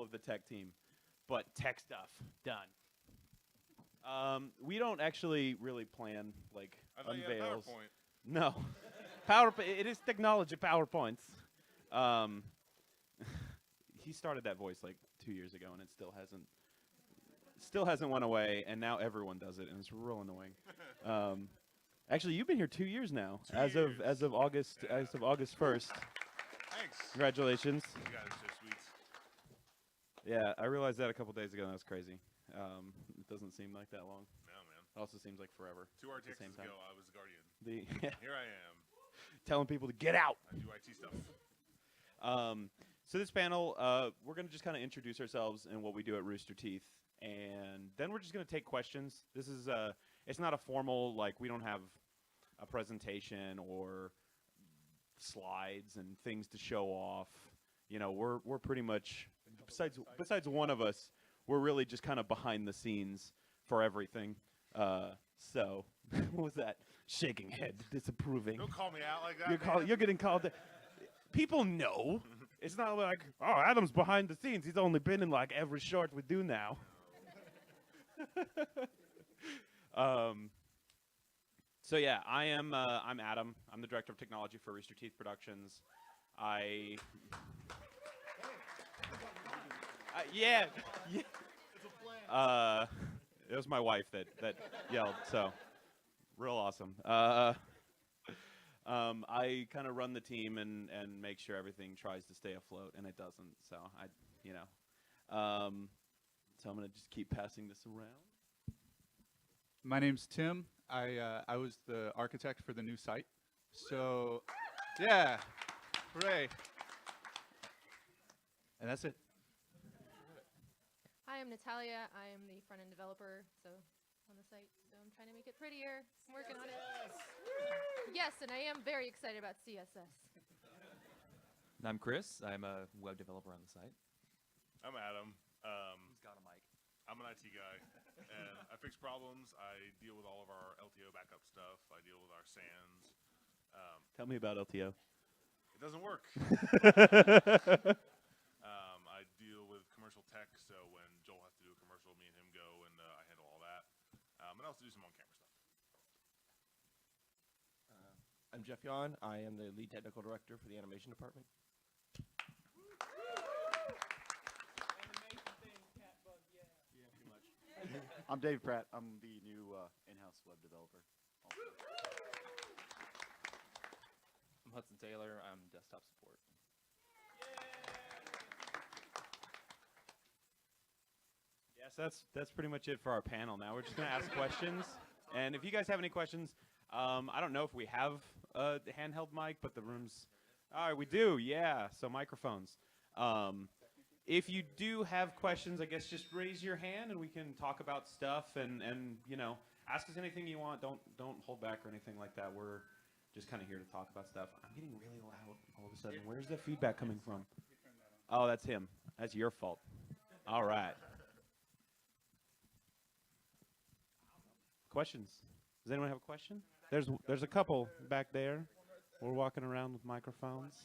all of the tech team, but tech stuff done. We don't actually really plan like I thought you had unveils. PowerPoint. No, It is technology PowerPoints. He started that voice like 2 years ago, and it still hasn't went away. And now everyone does it, and it's real annoying. Actually, you've been here 2 years now, 2 as years. of August 1st. Thanks. Congratulations. You guys are so sweet. Yeah, I realized that a couple days ago. And that was crazy. It doesn't seem like that long. No, man. It also seems like forever. 2 at the RTXs same time. ago, I was the Guardian. Here I am. Telling people to get out. I do IT stuff. So this panel, we're going to just kind of introduce ourselves and what we do at Rooster Teeth, and then we're just going to take questions. This is it's not a formal, like, we don't have a presentation or slides and things to show off. You know, we're pretty much, besides one of us, we're really just kind of behind the scenes for everything. So what was that? Shaking head, disapproving. Don't call me out like that. You're getting called. People know. It's not like, oh, Adam's behind the scenes. He's only been in like every short we do now. So yeah, I'm Adam. I'm the director of technology for Rooster Teeth Productions. Yeah. It was my wife that yelled. So real awesome. I kind of run the team and make sure everything tries to stay afloat, and it doesn't. So so I'm gonna just keep passing this around. My name's Tim. I was the architect for the new site. So, yeah, hooray! And that's it. Hi, I'm Natalia. I am the front-end developer, so on the site. So I'm trying to make it prettier. I'm working on it. Yes, and I am very excited about CSS. And I'm Chris. I'm a web developer on the site. I'm Adam. Who's got a mic? I'm an IT guy, and I fix problems. I deal with all of our LTO backup stuff. I deal with our SANs. Tell me about LTO. It doesn't work. I deal with commercial tech, so when Joel has to do a commercial, me and him go, and I handle all that. And I also do some on-camera stuff. I'm Jeff Yon. I am the lead technical director for the animation department. I'm Dave Pratt. I'm the new in-house web developer. I'm Hudson Taylor. I'm desktop support. Yes, that's pretty much it for our panel. Now we're just gonna ask questions, and if you guys have any questions, I don't know if we have a handheld mic, but the room's. All right, we do. Yeah, so microphones. If you do have questions, I guess just raise your hand and we can talk about stuff and you know, ask us anything you want. Don't hold back or anything like that. We're just kind of here to talk about stuff. I'm getting really loud all of a sudden. Where's the feedback coming from? Oh, that's him. That's your fault. All right. Questions? Does anyone have a question? There's a couple back there. We're walking around with microphones.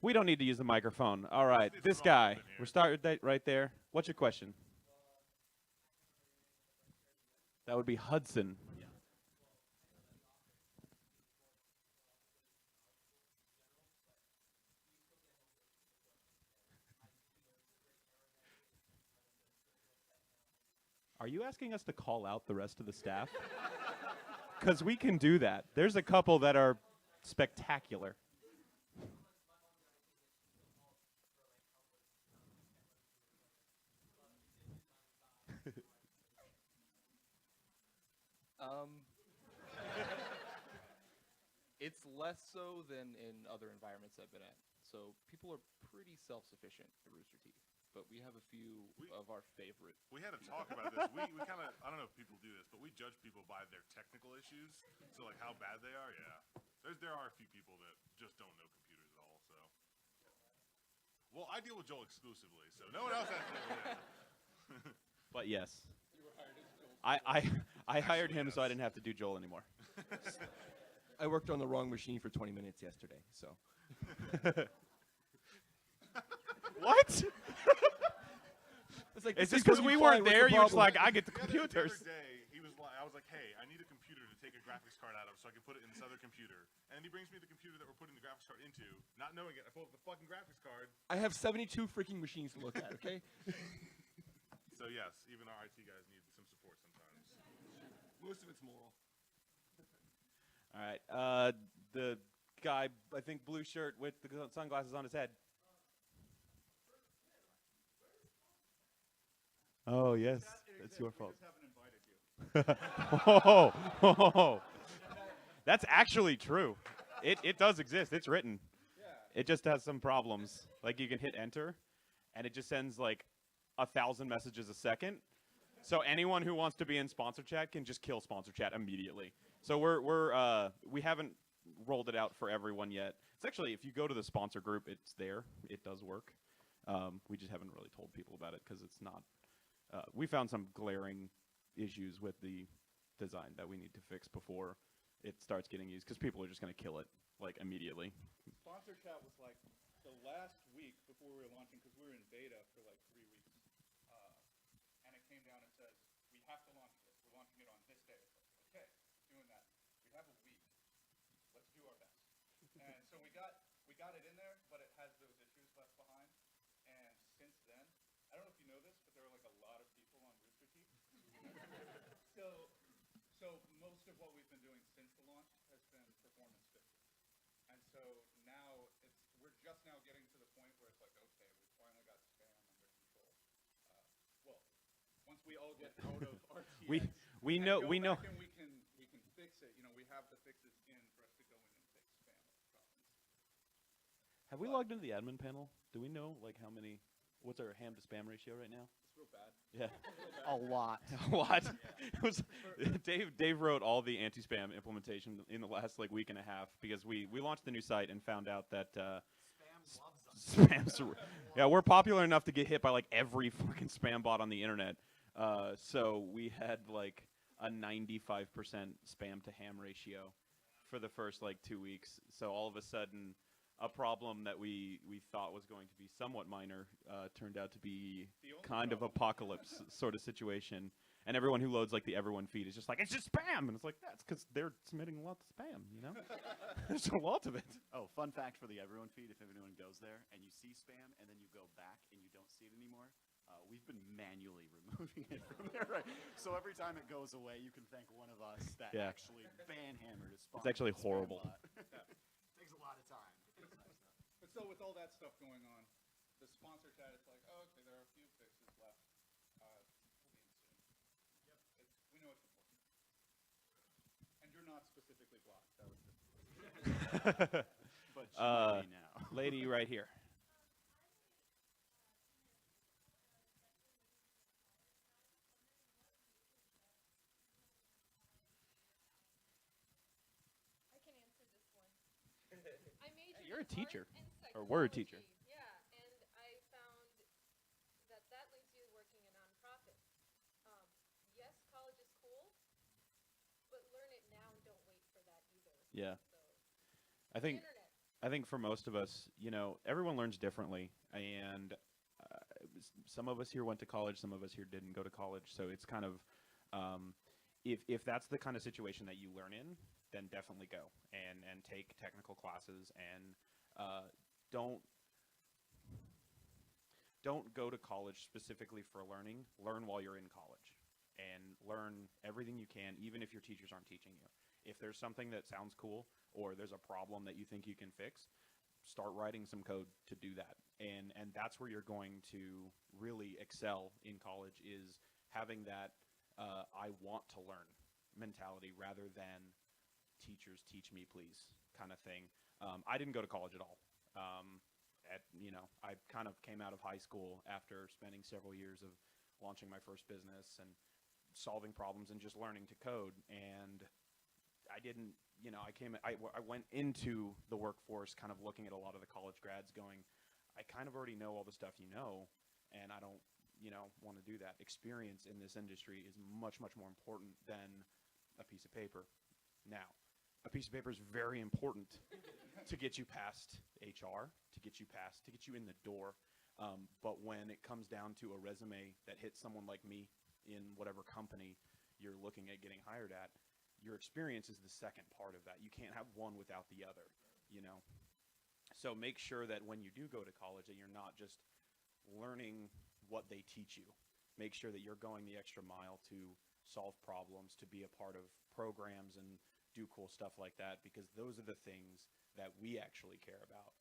We don't need to use the microphone. All right, this guy. We're starting right there. What's your question? That would be Hudson. Are you asking us to call out the rest of the staff? Because we can do that. There's a couple that are spectacular. It's less so than in other environments I've been at. So people are pretty self-sufficient at Rooster Teeth, but we have a few of our favorite. We had a talk about this. We kind of, I don't know if people do this, but we judge people by their technical issues. So like how bad they are, yeah. There are a few people that just don't know computers at all, so. Well, I deal with Joel exclusively, so no one else has to deal with him. But yes. I hired him so I didn't have to do Joel anymore. I worked on the wrong machine for 20 minutes yesterday, so. What? It's like, It's this just thing because can we fly, weren't what's there. the You're just problem? like, I get the The other computers. day, I was like, hey, I need a computer to take a graphics card out of so I can put it in this other computer. And he brings me the computer that we're putting the graphics card into, not knowing it. I pull up the fucking graphics card. I have 72 freaking machines to look at, okay? So yes, even our IT guys need some support sometimes. Most of it's moral. All right. The guy, I think, blue shirt with the sunglasses on his head. Oh, yes. That's your fault. Oh, that's actually true. It does exist. It's written. It just has some problems. Like you can hit enter, and it just sends like 1,000 messages a second. So anyone who wants to be in sponsor chat can just kill sponsor chat immediately. So we haven't rolled it out for everyone yet. It's actually, if you go to the sponsor group, it's there. It does work. We just haven't really told people about it because it's not. We found some glaring issues with the design that we need to fix before it starts getting used, because people are just going to kill it like immediately. Sponsor chat was like the last week before we were launching, because we were in beta for like 3 weeks, and it came down and says, we have to launch this. We're launching it on this day. It's like, okay, doing that. We have a week. Let's do our best. And so we got it in there, but it has those issues left behind. And since then, I don't know if you know this, but there are like a lot of people on Rooster Teeth. So most of what we've been doing since the launch has been performance fixes. And so now we're just now getting to the point where it's like, okay, we finally got spam under control. Well, once we all get out of RTX, we know and we can fix it. You know, we have the fixes in for us to go in and fix spam problems. Have we logged into the admin panel? Do we know like how many? What's our ham to spam ratio right now? It's real bad. Yeah. A lot. A lot. It was Dave wrote all the anti-spam implementation in the last like week and a half, because we launched the new site and found out that spam's yeah, we're popular enough to get hit by like every fucking spam bot on the internet. So we had like a 95% spam to ham ratio for the first like 2 weeks. So all of a sudden, a problem that we thought was going to be somewhat minor turned out to be kind of apocalypse sort of situation. And everyone who loads like the everyone feed is just like, it's just spam, and it's like, that's because they're submitting a lot of spam, you know. There's a lot of it. Oh, fun fact for the everyone feed: if anyone goes there and you see spam and then you go back and you don't see it anymore, we've been manually removing it from there. Right? So every time it goes away, you can thank one of us that Yeah. actually ban-hammered a It's actually spam horrible. bot. Takes a lot of time. But it's nice though. But so with all that stuff going on, the sponsor chat, it's like, oh, okay, there are a few fixes left. We'll be in soon. Yep. We know it's important. And you're not specifically blocked. That was just. But you might be now. Lady right here. I can answer this one. I majored You're a in teacher, art and or were a teacher. psychology. Yeah, and I found that links you to working in nonprofits. Yes, college is cool, but learn it now and don't wait for that either. Yeah. So, I think internet. for most of us, you know, everyone learns differently, and some of us here went to college, some of us here didn't go to college. So it's kind of, if that's the kind of situation that you learn in, then definitely go and take technical classes, and don't go to college specifically for learning. Learn while you're in college, and learn everything you can, even if your teachers aren't teaching you. If there's something that sounds cool, or there's a problem that you think you can fix, start writing some code to do that. And that's where you're going to really excel in college, is having that I want to learn mentality rather than teachers teach me please kind of thing. I didn't go to college at all. I kind of came out of high school after spending several years of launching my first business and solving problems and just learning to code. And I didn't, I went into the workforce kind of looking at a lot of the college grads going, I kind of already know all the stuff and I don't, want to do that. Experience in this industry is much, much more important than a piece of paper. Now, a piece of paper is very important to get you past HR, to get you in the door. But when it comes down to a resume that hits someone like me in whatever company you're looking at getting hired at, your experience is the second part of that. You can't have one without the other, you know? So make sure that when you do go to college that you're not just learning what they teach you. Make sure that you're going the extra mile to solve problems, to be a part of programs and do cool stuff like that, because those are the things that we actually care about.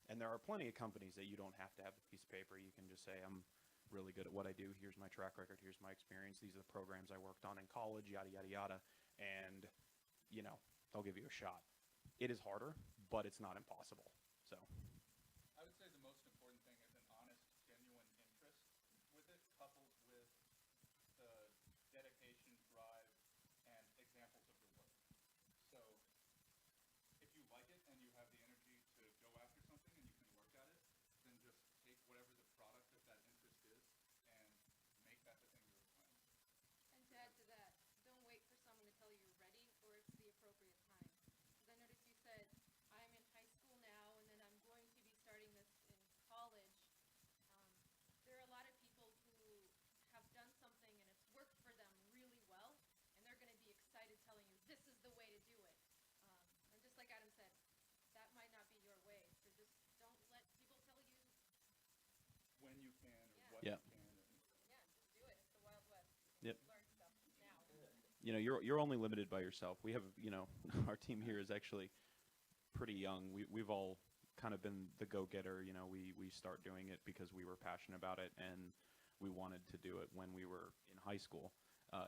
And there are plenty of companies that you don't have to have the piece of paper. You can just say, I'm really good at what I do. Here's my track record. Here's my experience. These are the programs I worked on in college, yada, yada, yada. And, you know, they'll give you a shot. It is harder, but it's not impossible. So. I would say the most important thing is an honest, genuine interest with it, coupled with the dedication, drive, and examples of your work. So if you like it and you have the energy to go after something and you can work at it, then just take whatever the product of that interest is and make that the thing you're playing. And to add to that, don't wait for someone to tell you you're ready or it's the appropriate time. Because I noticed you said, I'm in high school now and then I'm going to be starting this in college. There are a lot of people who have done something and it's worked for them really well, and they're going to be excited telling you, this is the way to do it. And just like Adam said, that might not be your way. So just don't let people tell you, When you can or what Yeah. you can. yeah, just do it. It's the Wild West. Yep. Learn stuff now. You know, you're only limited by yourself. We have, you know, our team here is actually pretty young. We've all kind of been the go-getter. You know, we start doing it because we were passionate about it and we wanted to do it when we were in high school.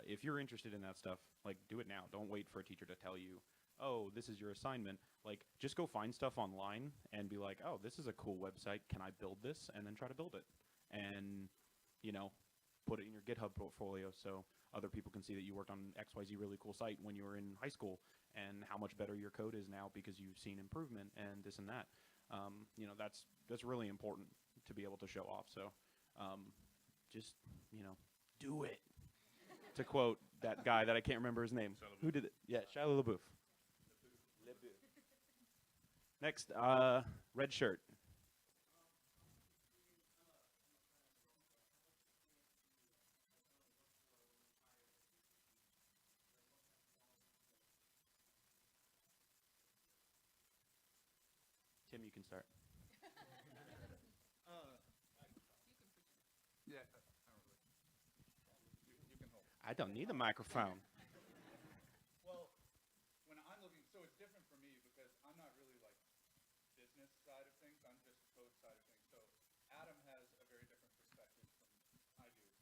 If you're interested in that stuff, like, do it now. Don't wait for a teacher to tell you, oh, this is your assignment. Like, just go find stuff online and be like, oh, this is a cool website. Can I build this? And then try to build it. And, you know, put it in your GitHub portfolio so other people can see that you worked on XYZ really cool site when you were in high school and how much better your code is now because you've seen improvement and this and that. You know, that's really important to be able to show off. So just, you know, do it. To quote that guy that I can't remember his name. Shia LaBeouf. Who did it? Yeah, Shia LaBeouf. Next, red shirt. Tim, you can start. Yeah, I don't really. You can hold. I don't need a microphone. Well, when I'm looking, so it's different for me because I'm not really like business side of things. I'm just code side of things. So Adam has a very different perspective from I do.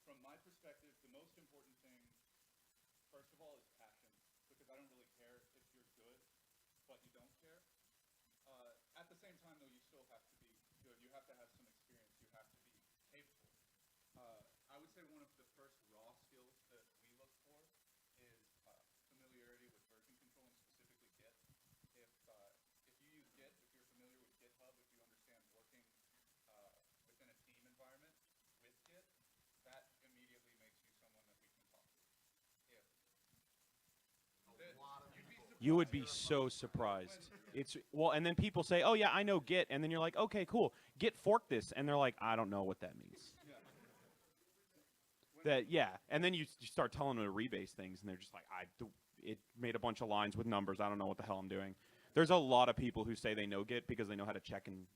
From my perspective, the most important thing, first of all, is passion, because I don't really care if you're good, but you don't care. At the same time, though, you still have to be good. You have to have some experience. You have to be capable. I would say one of the first raw skills that we look for is familiarity with version control, and specifically Git. If you use Git, if you're familiar with GitHub, if you understand working within a team environment with Git, that immediately makes you someone that we can talk to. You would be so surprised. It's well, and then people say, "Oh yeah, I know Git," and then you're like, "Okay, cool. Git fork this," and they're like, "I don't know what that means." That yeah, and then you start telling them to rebase things, and they're just like, it made a bunch of lines with numbers. I don't know what the hell I'm doing." There's a lot of people who say they know Git because they know how to check in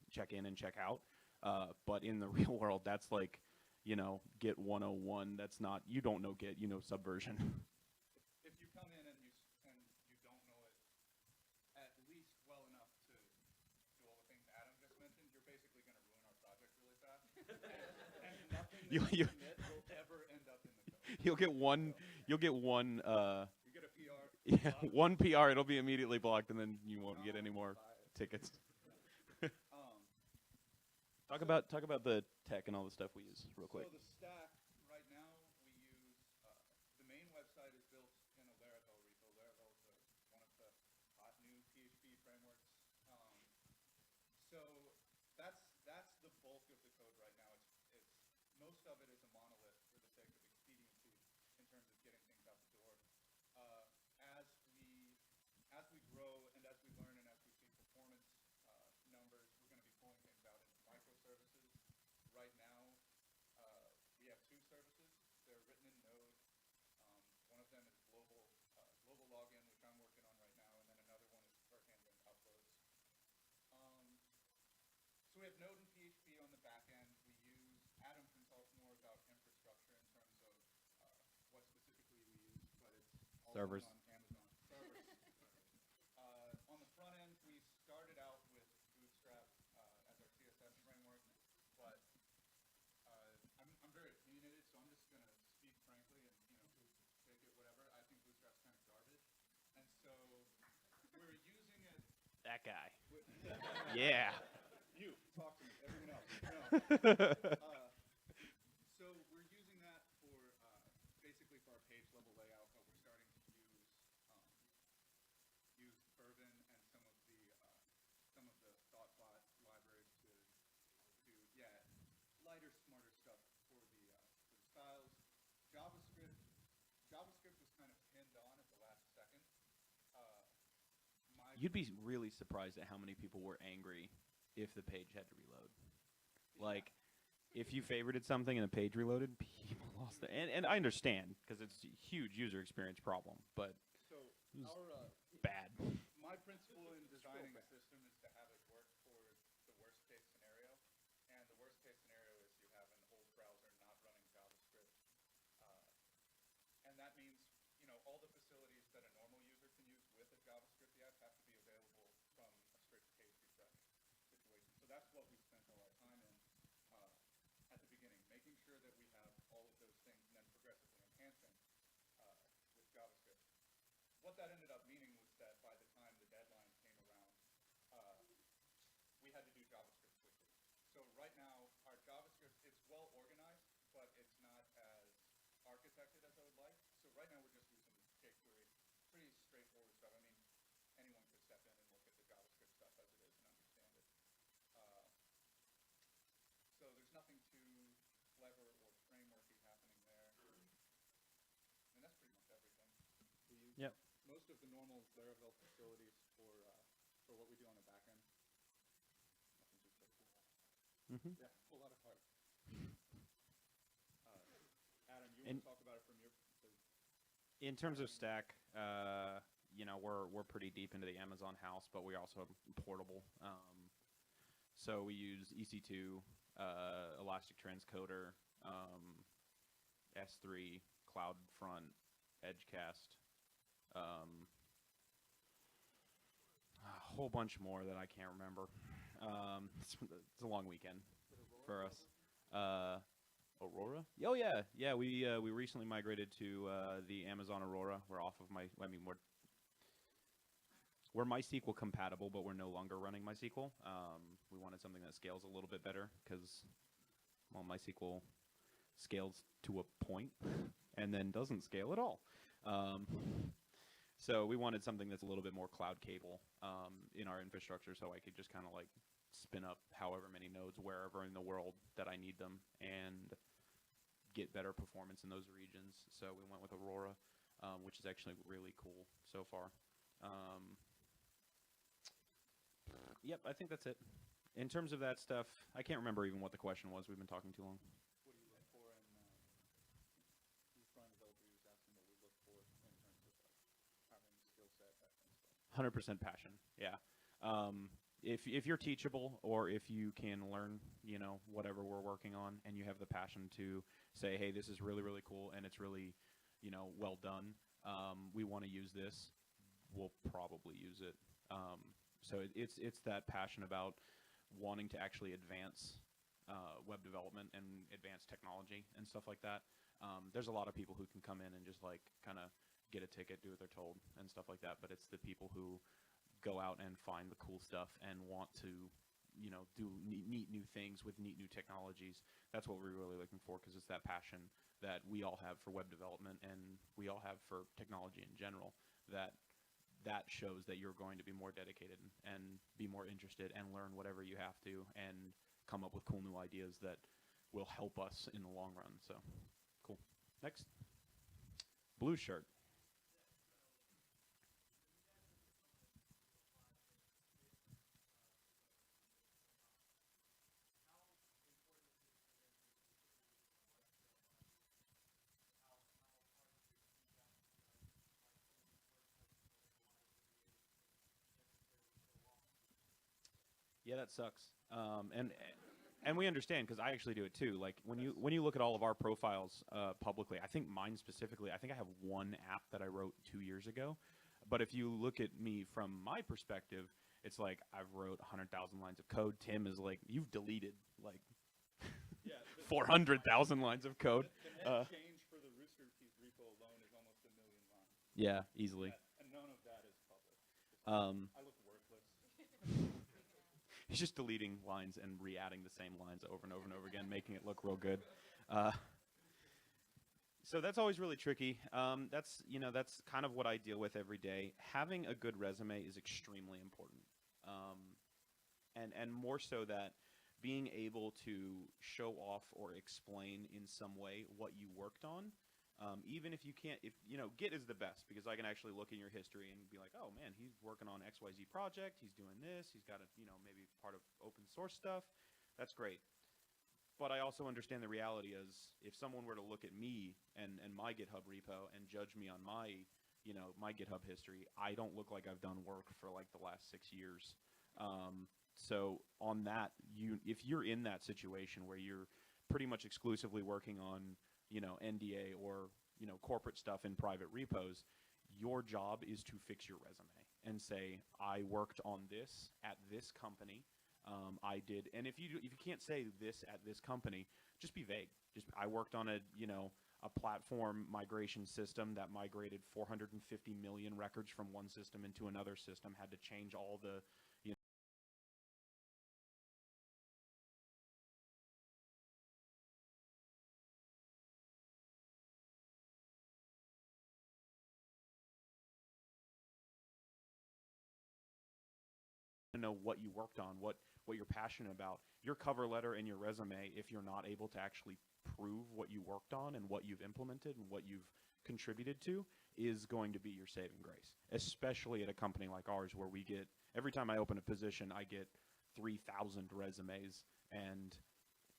and check out. But in the real world, that's like, you know, Git 101. That's not. You don't know Git. You know Subversion. If you come in and you don't know it at least well enough to do all the things Adam just mentioned, you're basically going to ruin our project really fast. and nothing that You- you you- commit will ever end up in the code. You'll get one. You get You get a PR. yeah, one PR. It'll be immediately blocked, and then you won't get any more tickets. Talk about the tech and all the stuff we use real quick. So the stack right now, we use the main website is built in a Laravel repo. Laravel is one of the hot new PHP frameworks. So that's the bulk of the code right now. It's most of it is a monolith for the sake of expediency in terms of getting things out the door. As we grow and as we learn and as we see performance numbers, we're going to be pulling things out into microservices. login, which I'm working on right now, and then another one is for handling uploads. So we have Node and PHP on the back end. We use, Adam can talk more about infrastructure in terms of what specifically we use, but it's all Servers. done on Amazon. Servers. On the front end, we started out with Bootstrap as our CSS framework, but I'm very opinionated, so I'm just going to speak frankly and, take it whatever. I think Bootstrap's kind of garbage. And so we're using it. That guy. Yeah. You, talk to me, everyone else. No. So we're using that for basically for our page level layout, but we're starting to use Bourbon and some of the ThoughtBot libraries to do lighter, smarter stuff for the styles. JavaScript was kind of pinned on at the last second. You'd be really surprised at how many people were angry if the page had to reload. Like, if you favorited something and the page reloaded, people lost it. And I understand, because it's a huge user experience problem, but So it was our bad. my principle in designing a system is to have it work for the worst case scenario. And the worst case scenario is you have an old browser not running JavaScript. And that means, all the facilities that a normal user can use with a JavaScript app have to be available from a strict case refresh situation. So that's what we spent all our time in at the beginning, making sure that we have all of those things and then progressively enhancing with JavaScript. What that ended up meaning was that by the time the deadline came around, we had to do JavaScript quickly. So right now, our JavaScript, it's well organized, but it's not as architected as I would like. So right now we're just using jQuery, pretty straightforward stuff. I mean, anyone could step in and look at the JavaScript stuff as it is and understand it. So there's nothing too clever or frameworky happening there. And that's pretty much everything. We use most of the normal Laravel facilities for what we do on the back end. Nothing too crazy. Mm-hmm. Yeah, a whole lot of heart. Adam, you want to talk about it from your In terms of stack, we're pretty deep into the Amazon house, but we also have portable. So we use EC2, Elastic Transcoder, S3, CloudFront, EdgeCast, a whole bunch more that I can't remember. It's a long weekend for us. Aurora? Oh yeah. We recently migrated to the Amazon Aurora. We're off of we're MySQL compatible, but we're no longer running MySQL. We wanted something that scales a little bit better because, well, MySQL scales to a point and then doesn't scale at all. So we wanted something that's a little bit more cloud cable in our infrastructure, so I could just kind of like spin up however many nodes wherever in the world that I need them and get better performance in those regions. So we went with Aurora, which is actually really cool so far. Yep, I think that's it. In terms of that stuff, I can't remember even what the question was. We've been talking too long. What do you look for in the front developer was asking what we look for in terms of having skill set, that kind of stuff. 100% passion, yeah. If you're teachable, or if you can learn, whatever we're working on, and you have the passion to say, hey, this is really, really cool, and it's really, well done, we want to use this, we'll probably use it. So it's that passion about wanting to actually advance web development and advance technology and stuff like that. There's a lot of people who can come in and just like kind of get a ticket, do what they're told, and stuff like that. But it's the people who go out and find the cool stuff and want to, do neat new things with neat new technologies. That's what we're really looking for, because it's that passion that we all have for web development and we all have for technology in general. That shows that you're going to be more dedicated and be more interested and learn whatever you have to and come up with cool new ideas that will help us in the long run. So, cool. Next. Blue shirt. Yeah, that sucks. And we understand because I actually do it too. Like when you look at all of our profiles publicly, I think mine specifically, I think I have one app that I wrote 2 years ago. But if you look at me from my perspective, it's like I've wrote 100,000 lines of code. Tim is like, you've deleted like 400,000 lines of code. The net change for the Rooster Teeth repo alone is almost 1 million lines. Yeah, easily. And none of that is public. I look worthless. He's just deleting lines and re-adding the same lines over and over and over again, making it look real good. So that's always really tricky. That's kind of what I deal with every day. Having a good resume is extremely important, and more so that being able to show off or explain in some way what you worked on, even if you can't. Git is the best because I can actually look in your history and be like, oh man, he's working on XYZ project. He's doing this. He's got maybe part of open source stuff. That's great. But I also understand the reality is if someone were to look at me and my GitHub repo and judge me on my GitHub history, I don't look like I've done work for like the last 6 years. So on that, if you're in that situation where you're pretty much exclusively working on, NDA or, corporate stuff in private repos, your job is to fix your resume and say, I worked on this at this company. I did, and if you can't say this at this company, just be vague. Just I worked on a platform migration system that migrated 450 million records from one system into another system. Had to change all the to know what you worked on, what you're passionate about. Your cover letter and your resume, if you're not able to actually prove what you worked on and what you've implemented and what you've contributed to, is going to be your saving grace, especially at a company like ours where we get, every time I open a position, I get 3,000 resumes, and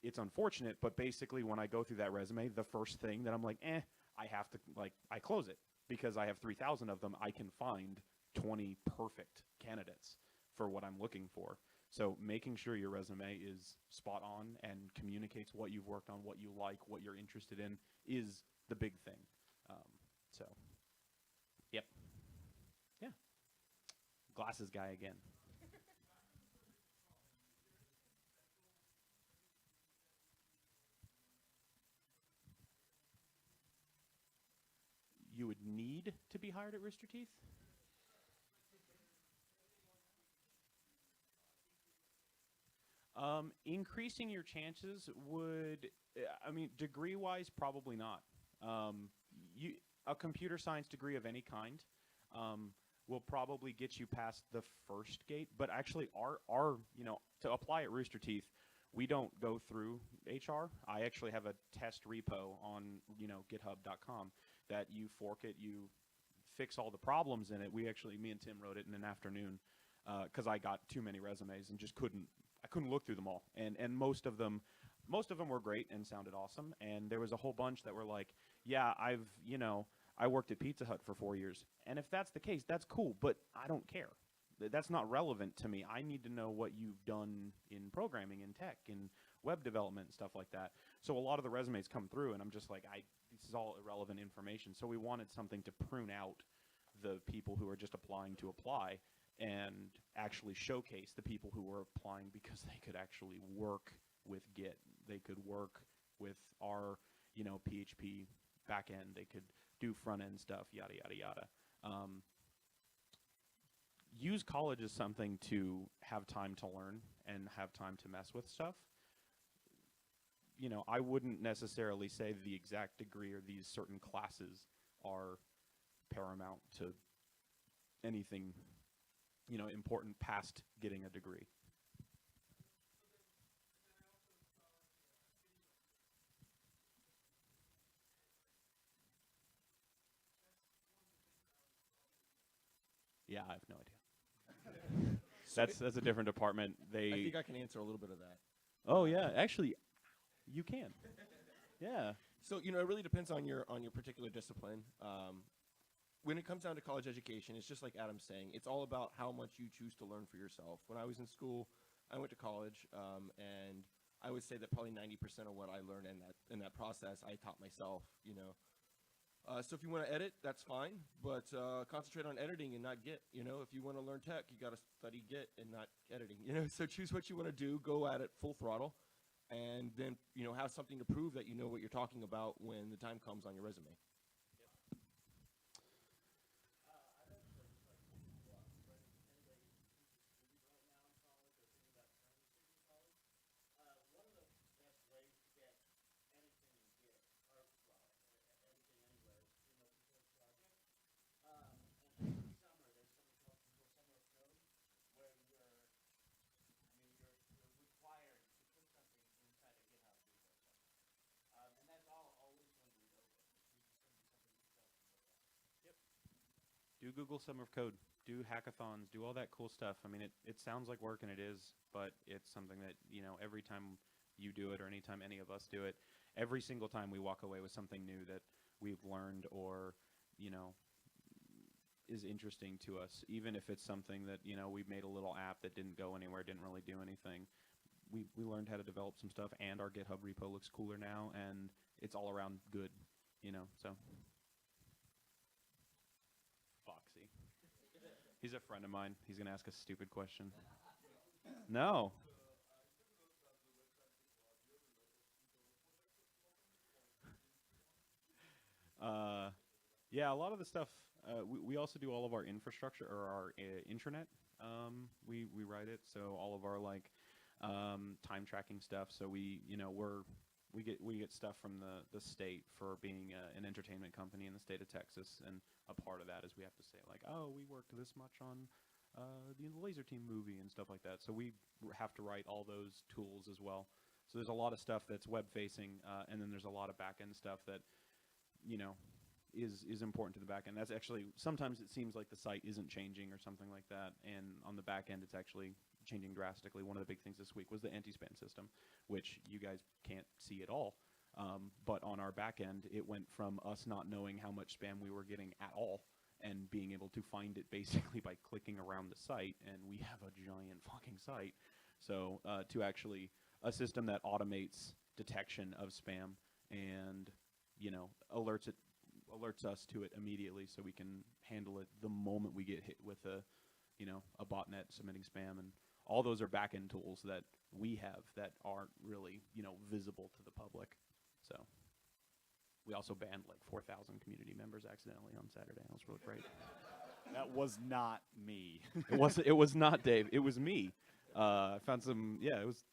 it's unfortunate, but basically when I go through that resume, the first thing that I'm like, I have to, I close it because I have 3,000 of them. I can find 20 perfect candidates for what I'm looking for. So making sure your resume is spot on and communicates what you've worked on, what you like, what you're interested in, is the big thing. Yep. Yeah. Glasses guy again. You would need to be hired at Rooster Teeth? Increasing your chances would, degree-wise, probably not. A computer science degree of any kind will probably get you past the first gate. But actually, our to apply at Rooster Teeth, we don't go through HR. I actually have a test repo on GitHub.com that you fork it, you fix all the problems in it. Me and Tim wrote it in an afternoon because I got too many resumes and just couldn't look through them all. And most of them were great and sounded awesome. And there was a whole bunch that were like, yeah, I worked at Pizza Hut for 4 years. And if that's the case, that's cool, but I don't care. That's not relevant to me. I need to know what you've done in programming, in tech, in web development, and stuff like that. So a lot of the resumes come through, and I'm just like, this is all irrelevant information. So we wanted something to prune out the people who are just applying to apply and actually showcase the people who were applying because they could actually work with Git. They could work with our, PHP backend. They could do front-end stuff, yada, yada, yada. Use college as something to have time to learn and have time to mess with stuff. I wouldn't necessarily say the exact degree or these certain classes are paramount to anything, important past getting a degree. Yeah, I have no idea. That's a different department. I think I can answer a little bit of that. Oh yeah, actually, you can. Yeah. So it really depends on your particular discipline. When it comes down to college education, it's just like Adam's saying. It's all about how much you choose to learn for yourself. When I was in school, I went to college, and I would say that probably 90% of what I learned in that process, I taught myself. So if you want to edit, that's fine, but concentrate on editing and not Git. If you want to learn tech, you got to study Git and not editing. So choose what you want to do, go at it full throttle, and then have something to prove that you know what you're talking about when the time comes on your resume. Do Google Summer of Code, do hackathons, do all that cool stuff. I mean, it sounds like work, and it is, but it's something that, every time you do it or anytime any of us do it, every single time we walk away with something new that we've learned or, is interesting to us, even if it's something that, we've made a little app that didn't go anywhere, didn't really do anything. We learned how to develop some stuff, and our GitHub repo looks cooler now, and it's all around good, so. Foxy. He's a friend of mine. He's going to ask a stupid question. No. Yeah, a lot of the stuff, we also do all of our infrastructure, or our intranet. We write it, so all of our, like, time tracking stuff. So we get stuff from the state for being an entertainment company in the state of Texas, and a part of that is we have to say, like, oh, we worked this much on the Laser Team movie and stuff like that. So we have to write all those tools as well. So there's a lot of stuff that's web facing, and then there's a lot of back end stuff that is important to the back end. That's actually, sometimes it seems like the site isn't changing or something like that, and on the back end it's actually changing drastically. One of the big things this week was the anti-spam system, which you guys can't see at all. But on our back end, it went from us not knowing how much spam we were getting at all and being able to find it basically by clicking around the site, and we have a giant fucking site. So to actually a system that automates detection of spam and alerts us to it immediately, so we can handle it the moment we get hit with a botnet submitting spam, and all those are back-end tools that we have that aren't really visible to the public. So we also banned like 4,000 community members accidentally on Saturday. That was really great. That was not me. It was not Dave. It was me. I found some. Yeah, it was.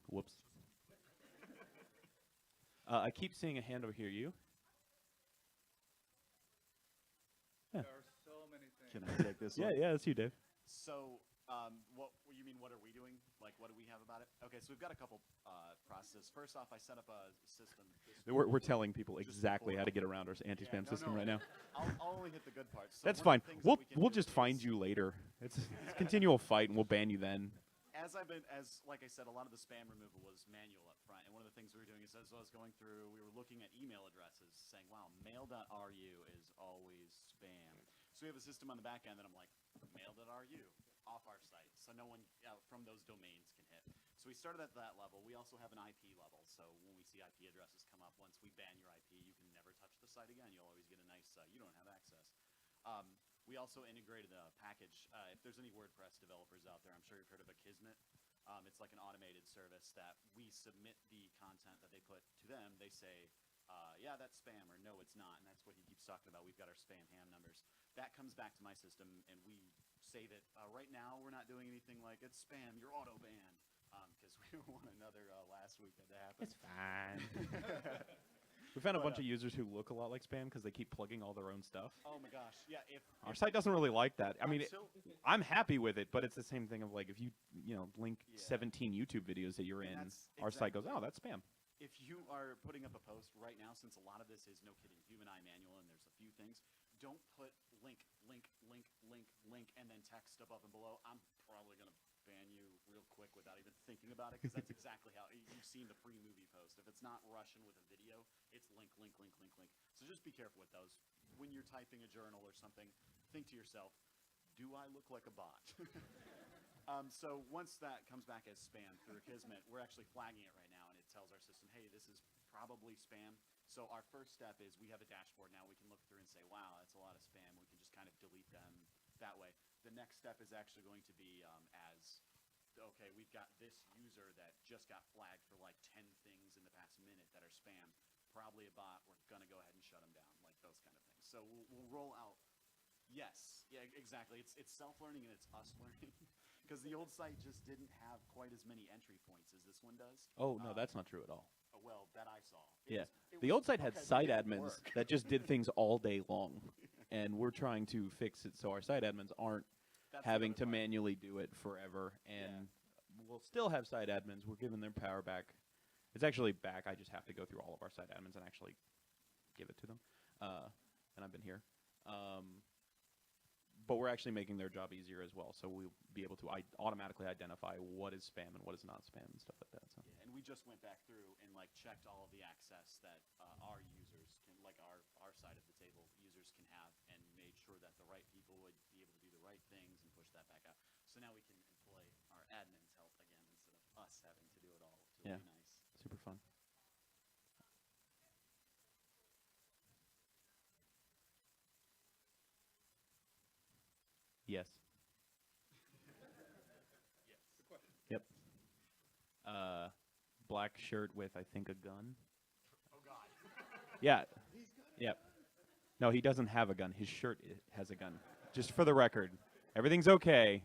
Whoops. I keep seeing a hand over here. You? There are so many things. Can I take this one? Yeah, that's you, Dave. So, what you mean? What are we doing? Like, what do we have about it? Okay, so we've got a couple processes. First off, I set up a system. We're telling people Just exactly how before- to get around our anti-spam no, system no, right now. I'll only hit the good parts. So That's one fine. of the things We'll that we can we'll do just find is- you later. It's a continual fight, and we'll ban you then. Like I said, a lot of the spam removal was manual up front, and one of the things we were doing is as I was going through, we were looking at email addresses, saying, wow, mail.ru is always spam. So we have a system on the back end that I'm like, mail.ru, off our site, so no one from those domains can hit. So we started at that level. We also have an IP level, so when we see IP addresses come up, once we ban your IP, you can never touch the site again. You'll always get a nice, you don't have access. We also integrated a package. If there's any WordPress developers out there, I'm sure you've heard of a Kismet. It's like an automated service that we submit the content that they put to them. They say, yeah, that's spam, or no, it's not. And that's what he keeps talking about. We've got our spam ham numbers. That comes back to my system, and we save it. Right now, we're not doing anything like, it's spam, you're auto-banned, because we don't want another last week to happen. It's fine. We found a bunch of users who look a lot like spam because they keep plugging all their own stuff. Oh my gosh, yeah. Our site doesn't really like that. I mean, until- I'm happy with it, but it's the same thing of like if you link Yeah. 17 YouTube videos that you're in, And that's our site goes, exactly- oh, that's spam. if you are putting up a post right now, since a lot of this is, no kidding, human eye manual, and there's a few things, don't put link, and then text above and below. I'm probably going to ban you real quick without even thinking about it, because that's exactly how you've seen the free movie post. If it's not Russian with a video, it's link. So just be careful with those. When you're typing a journal or something, think to yourself, do I look like a bot? So once that comes back as spam through Akismet, we're actually flagging it right now, and it tells our system, hey, this is probably spam. So our first step is we have a dashboard now. We can look through and say, wow, that's a lot of spam. We can just kind of delete them that way. The next step is actually going to be okay, we've got this user that just got flagged for like 10 things in the past minute that are spam. Probably a bot. We're going to go ahead and shut them down, like those kind of things. So we'll roll out. Yes, yeah, exactly. It's self-learning and it's us learning. Because the old site just didn't have quite as many entry points as this one does. Oh, no, that's not true at all. Well, that I saw. The old site had okay, site but it didn't admins work. that just did things all day long. And we're trying to fix it so our site admins aren't That's the having other to part. manually do it forever. And we'll still have site admins. We're giving their power back. It's actually back. I just have to go through all of our site admins and actually give it to them. And I've been here. But we're actually making their job easier as well. So we'll be able to automatically identify what is spam and what is not spam and stuff like that. So. Yeah, and we just went back through and like checked all of the access that our users can, like our side of the table users can have, and made sure that the right people would be able to do the right things and push that back out. So now we can employ our admins' help again instead of us having to do it all, which will Yeah. be nice. Super fun. Yes. Yep. Black shirt with, I think, a gun. Oh God. Yeah. Yep. No, he doesn't have a gun. His shirt has a gun. Just for the record, everything's okay.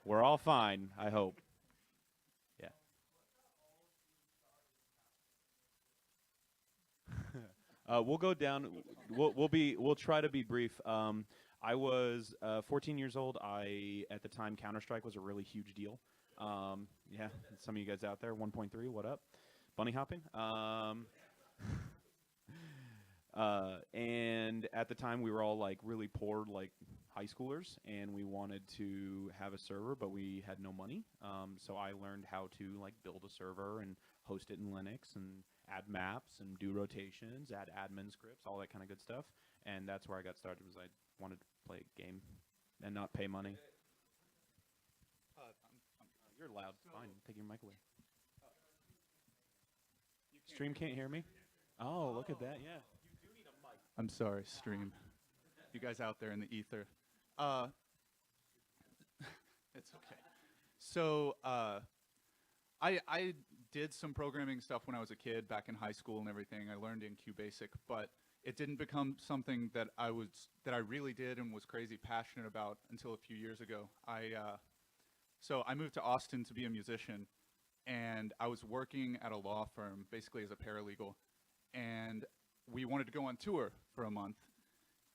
We're all fine, I hope. Yeah. We'll go down. We'll try to be brief. I was 14 years old. At the time, Counter-Strike was a really huge deal. Yeah, some of you guys out there, 1.3, what up? Bunny hopping. And at the time, we were all like really poor, like high schoolers, and we wanted to have a server, but we had no money. So I learned how to like build a server and host it in Linux and add maps and do rotations, add admin scripts, all that kind of good stuff. And that's where I got started. Was I wanted to play a game and not pay money. You're loud. Fine. Take your mic away. Stream can't hear me? Oh, look at that. Yeah. I'm sorry, stream. You guys out there in the ether. It's okay. So I did some programming stuff when I was a kid back in high school and everything. I learned in QBasic, but it didn't become something that I really did and was crazy passionate about until a few years ago. So I moved to Austin to be a musician, and I was working at a law firm, basically as a paralegal, and we wanted to go on tour for a month.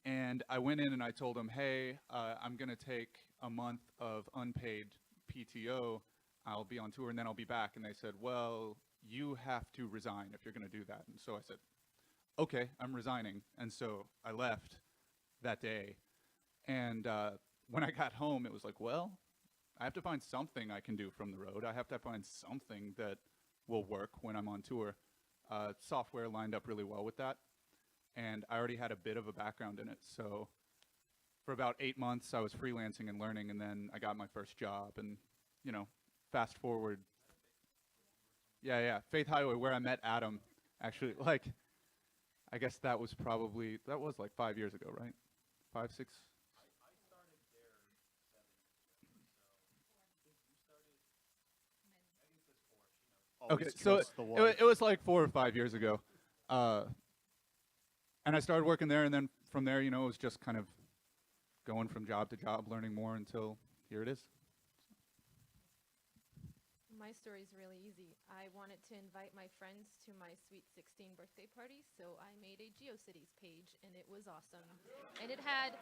And I went in and I told them, hey, I'm going to take a month of unpaid PTO. I'll be on tour and then I'll be back. And they said, well, you have to resign if you're going to do that. And so I said, okay, I'm resigning. And so I left that day. And when I got home, it was like, well, I have to find something I can do from the road. I have to find something that will work when I'm on tour. Software lined up really well with that. And I already had a bit of a background in it. So for about 8 months, I was freelancing and learning, and then I got my first job. And, you know, fast forward. Yeah, Faith Highway, where I met Adam. Actually, like, I guess that was like 5 years ago, right? 5, 6? Okay, so it was like 4 or 5 years ago. And I started working there, and then from there, you know, it was just kind of going from job to job, learning more until here it is. My story's really easy. I wanted to invite my friends to my sweet 16 birthday party, so I made a GeoCities page, and it was awesome. And it had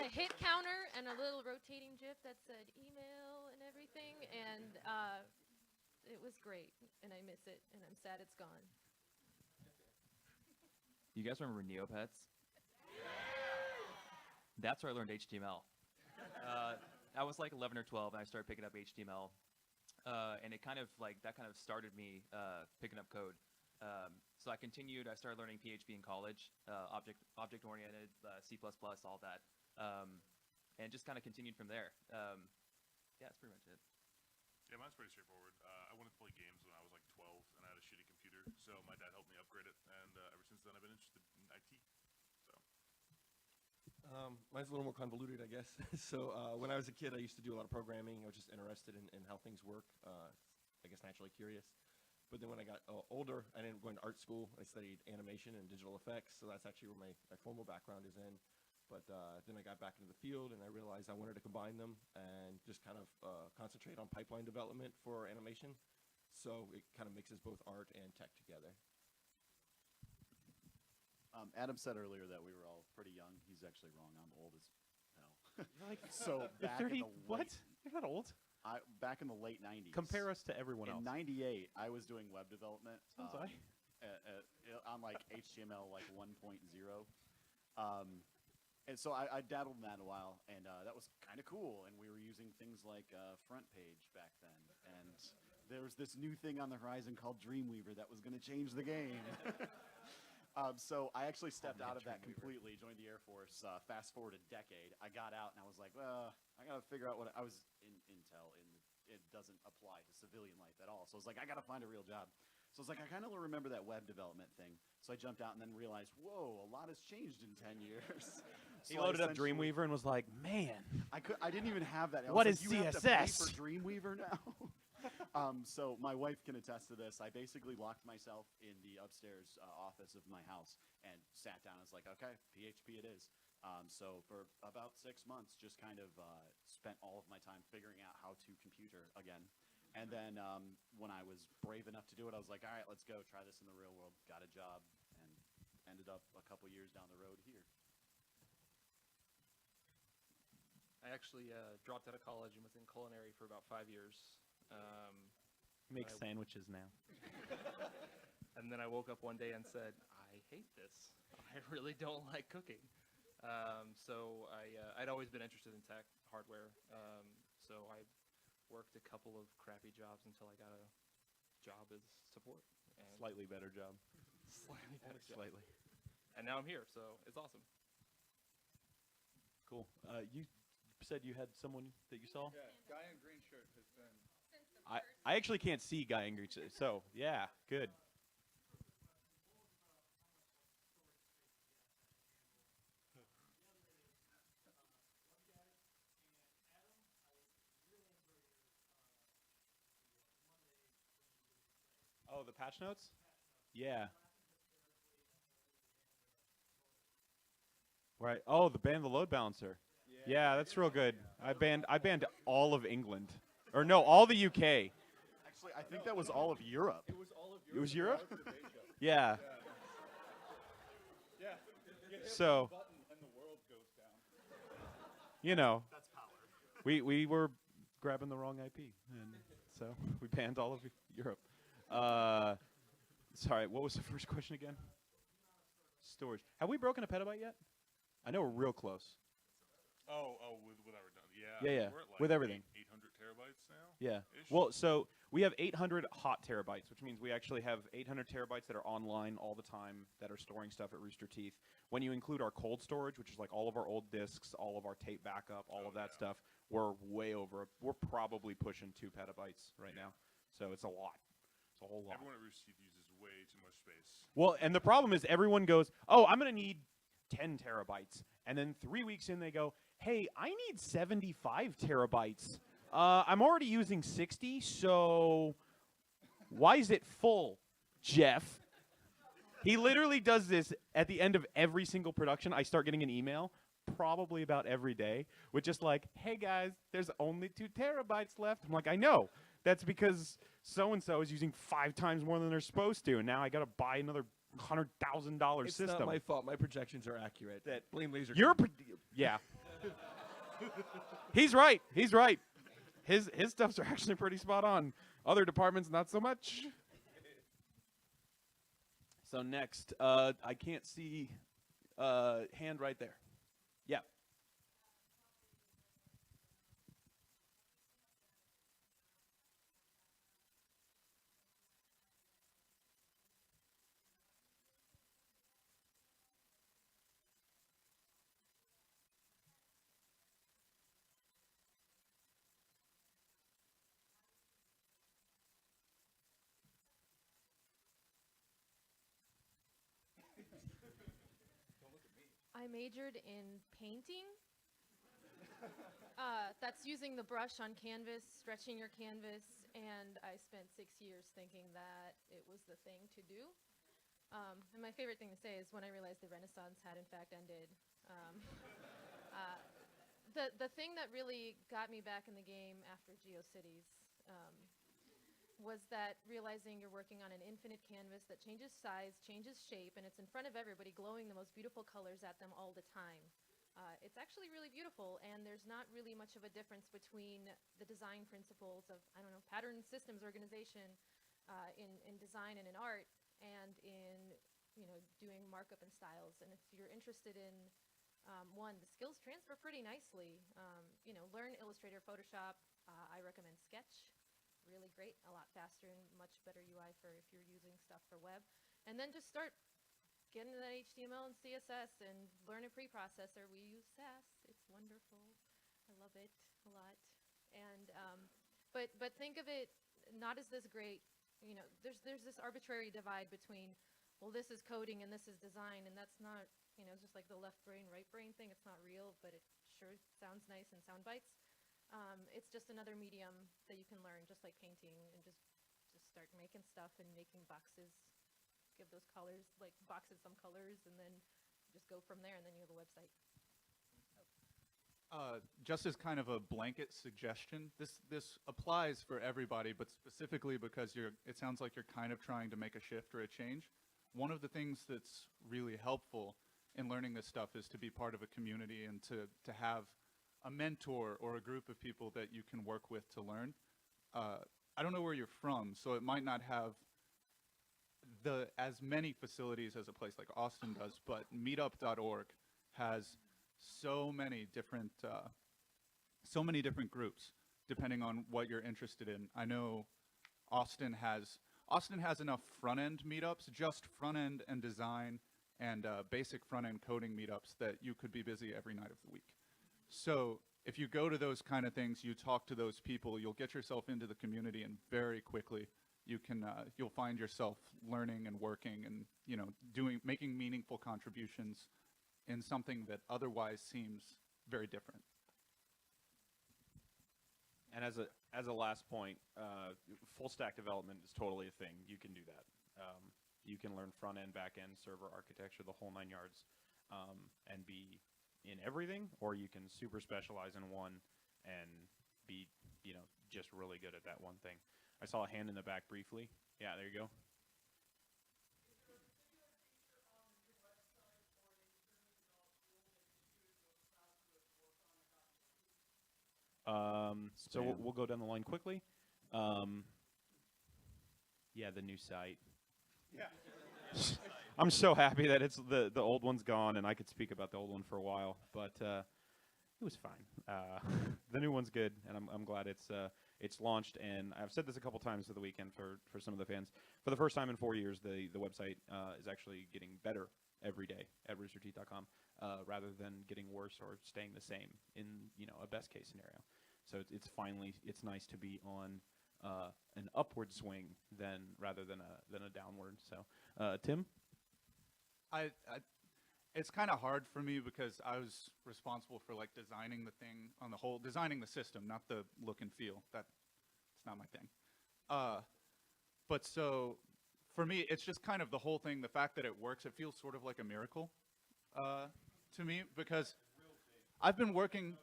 a hit counter and a little rotating GIF that said email and everything, and it was great, and I miss it, and I'm sad it's gone. You guys remember Neopets? That's where I learned HTML. I was like 11 or 12, and I started picking up HTML. And that kind of started me picking up code. So I continued. I started learning PHP in college, object-oriented, C++, all that. and just kind of continued from there. Yeah, that's pretty much it. Yeah, mine's pretty straightforward. I wanted to play games when I was like 12, and I had a shitty computer, so my dad helped me upgrade it, and ever since then I've been interested in IT. So Mine's a little more convoluted, I guess. So when I was a kid, I used to do a lot of programming. I was just interested in how things work. I guess naturally curious. But then when I got older, I ended up going to art school. I studied animation and digital effects, so that's actually where my formal background is in. But then I got back into the field, and I realized I wanted to combine them and just kind of concentrate on pipeline development for animation. So it kind of mixes both art and tech together. Adam said earlier that we were all pretty young. He's actually wrong. I'm old as hell. You're like, So you're back 30, in the what? late, You're not old. back in the late 90s. Compare us to everyone In else. '98, I was doing web development. So was I. On like HTML like 1.0. And so I dabbled in that a while, and that was kind of cool. And we were using things like Front Page back then. And there was this new thing on the horizon called Dreamweaver that was going to change the game. So I actually stepped out of that completely, joined the Air Force. Fast forward a decade, I got out, and I was like, well, I got to figure out what I was in Intel, and it doesn't apply to civilian life at all. So I was like, I got to find a real job. So I was like, I kind of remember that web development thing. So I jumped out and then realized, whoa, a lot has changed in 10 years. He So I loaded up essentially- Dreamweaver and was like, man. I didn't even have that. I What was is like, you have to pay CSS? for Dreamweaver now? So my wife can attest to this. I basically locked myself in the upstairs office of my house and sat down. I was like, okay, PHP it is. So for about 6 months, just kind of spent all of my time figuring out how to computer again. And then when I was brave enough to do it, I was like, all right, let's go try this in the real world. Got a job and ended up a couple years down the road here. I actually dropped out of college and was in culinary for about 5 years. Makes sandwiches now. And then I woke up one day and said, I hate this. I really don't like cooking. So I'd always been interested in tech, hardware. So I worked a couple of crappy jobs until I got a job as support. And Slightly better job. Slightly better job. Slightly. And now I'm here, so it's awesome. Cool. You said you had someone that you saw? Yeah, guy in green shirt has been. Since the first. I actually can't see Guy in green shirt, so yeah, good. Oh, the patch notes? Yeah. Right. Oh, the ban the load balancer. Yeah, that's real good. I banned all of England. Or no, all the UK. Actually, I think that was all of Europe. It was all of It was Europe. Europe? and Asia. Yeah. Yeah. You hit So- one button and the world goes down. You know, That's power. we were grabbing the wrong IP, and so we banned all of Europe. Sorry, what was the first question again? Storage. Have we broken a petabyte yet? I know we're real close. Oh, with our redundant. Yeah. Yeah, yeah, We're at like with everything. 800 terabytes now. Yeah. Ish. Well, so we have 800 hot terabytes, which means we actually have 800 terabytes that are online all the time that are storing stuff at Rooster Teeth. When you include our cold storage, which is like all of our old discs, all of our tape backup, all of that stuff, we're way over. We're probably pushing 2 petabytes right now. So it's a lot. It's a whole lot. Everyone at Rooster Teeth uses way too much space. Well, and the problem is everyone goes, oh, I'm going to need 10 terabytes. And then 3 weeks in, they go, hey, I need 75 terabytes. I'm already using 60, so why is it full, Jeff? He literally does this at the end of every single production. I start getting an email, probably about every day, with just like, hey, guys, there's only 2 terabytes left. I'm like, I know. That's because so-and-so is using 5 times more than they're supposed to, and now I got to buy another $100,000 It's system. not my fault. My projections are accurate. That blame laser. Yeah. He's right. He's right. His stuffs are actually pretty spot on. Other departments, not so much. So next, I can't see hand right there. Yeah. I majored in painting. That's using the brush on canvas, stretching your canvas, and I spent 6 years thinking that it was the thing to do. And my favorite thing to say is when I realized the Renaissance had in fact ended. The thing that really got me back in the game after GeoCities was that realizing you're working on an infinite canvas that changes size, changes shape, and it's in front of everybody glowing the most beautiful colors at them all the time. It's actually really beautiful, and there's not really much of a difference between the design principles of, I don't know, pattern systems organization in design and in art, and in, you know, doing markup and styles. And if you're interested in one, the skills transfer pretty nicely. You know, learn Illustrator, Photoshop. I recommend Sketch. Really great, a lot faster and much better UI for if you're using stuff for web. And then just start get into that HTML and CSS and learn a preprocessor. We use SAS. It's wonderful. I love it a lot. And but think of it not as this great, you know, there's this arbitrary divide between, well, this is coding and this is design, and that's not, you know, just like the left brain, right brain thing. It's not real, but it sure sounds nice in sound bites. It's just another medium that you can learn, just like painting, and just start making stuff and making boxes. Give those colors, like boxes some colors, and then just go from there, and then you have a website. Just as kind of a blanket suggestion, this applies for everybody, but specifically because it sounds like you're kind of trying to make a shift or a change. One of the things that's really helpful in learning this stuff is to be part of a community and to have a mentor or a group of people that you can work with to learn. I don't know where you're from, so it might not have as many facilities as a place like Austin does, but meetup.org has so many different groups depending on what you're interested in. I know Austin has enough front-end meetups, just front-end and design and basic front-end coding meetups, that you could be busy every night of the week. So if you go to those kind of things, you talk to those people, you'll get yourself into the community, and very quickly you'll find yourself learning and working and, you know, making meaningful contributions in something that otherwise seems very different. And as a last point, full stack development is totally a thing. You can do that. You can learn front end, back end, server architecture, the whole 9 yards, and be in everything, or you can super specialize in one and be, you know, just really good at that one thing. I saw a hand in the back briefly. Yeah, there you go. So we'll go down the line quickly. Yeah, the new site. Yeah. I'm so happy that it's the old one's gone, and I could speak about the old one for a while, but it was fine. The new one's good, and I'm glad it's launched. And I've said this a couple times for the weekend for some of the fans. For the first time in 4 years, the website is actually getting better every day at roosterteeth.com, rather than getting worse or staying the same in, you know, a best case scenario. So it's nice to be on an upward swing rather than a downward. So Tim. It's kind of hard for me because I was responsible for like designing the thing on the whole, designing the system, not the look and feel. It's not my thing. But so for me, it's just kind of the whole thing. The fact that it works, it feels sort of like a miracle to me, because I've been working.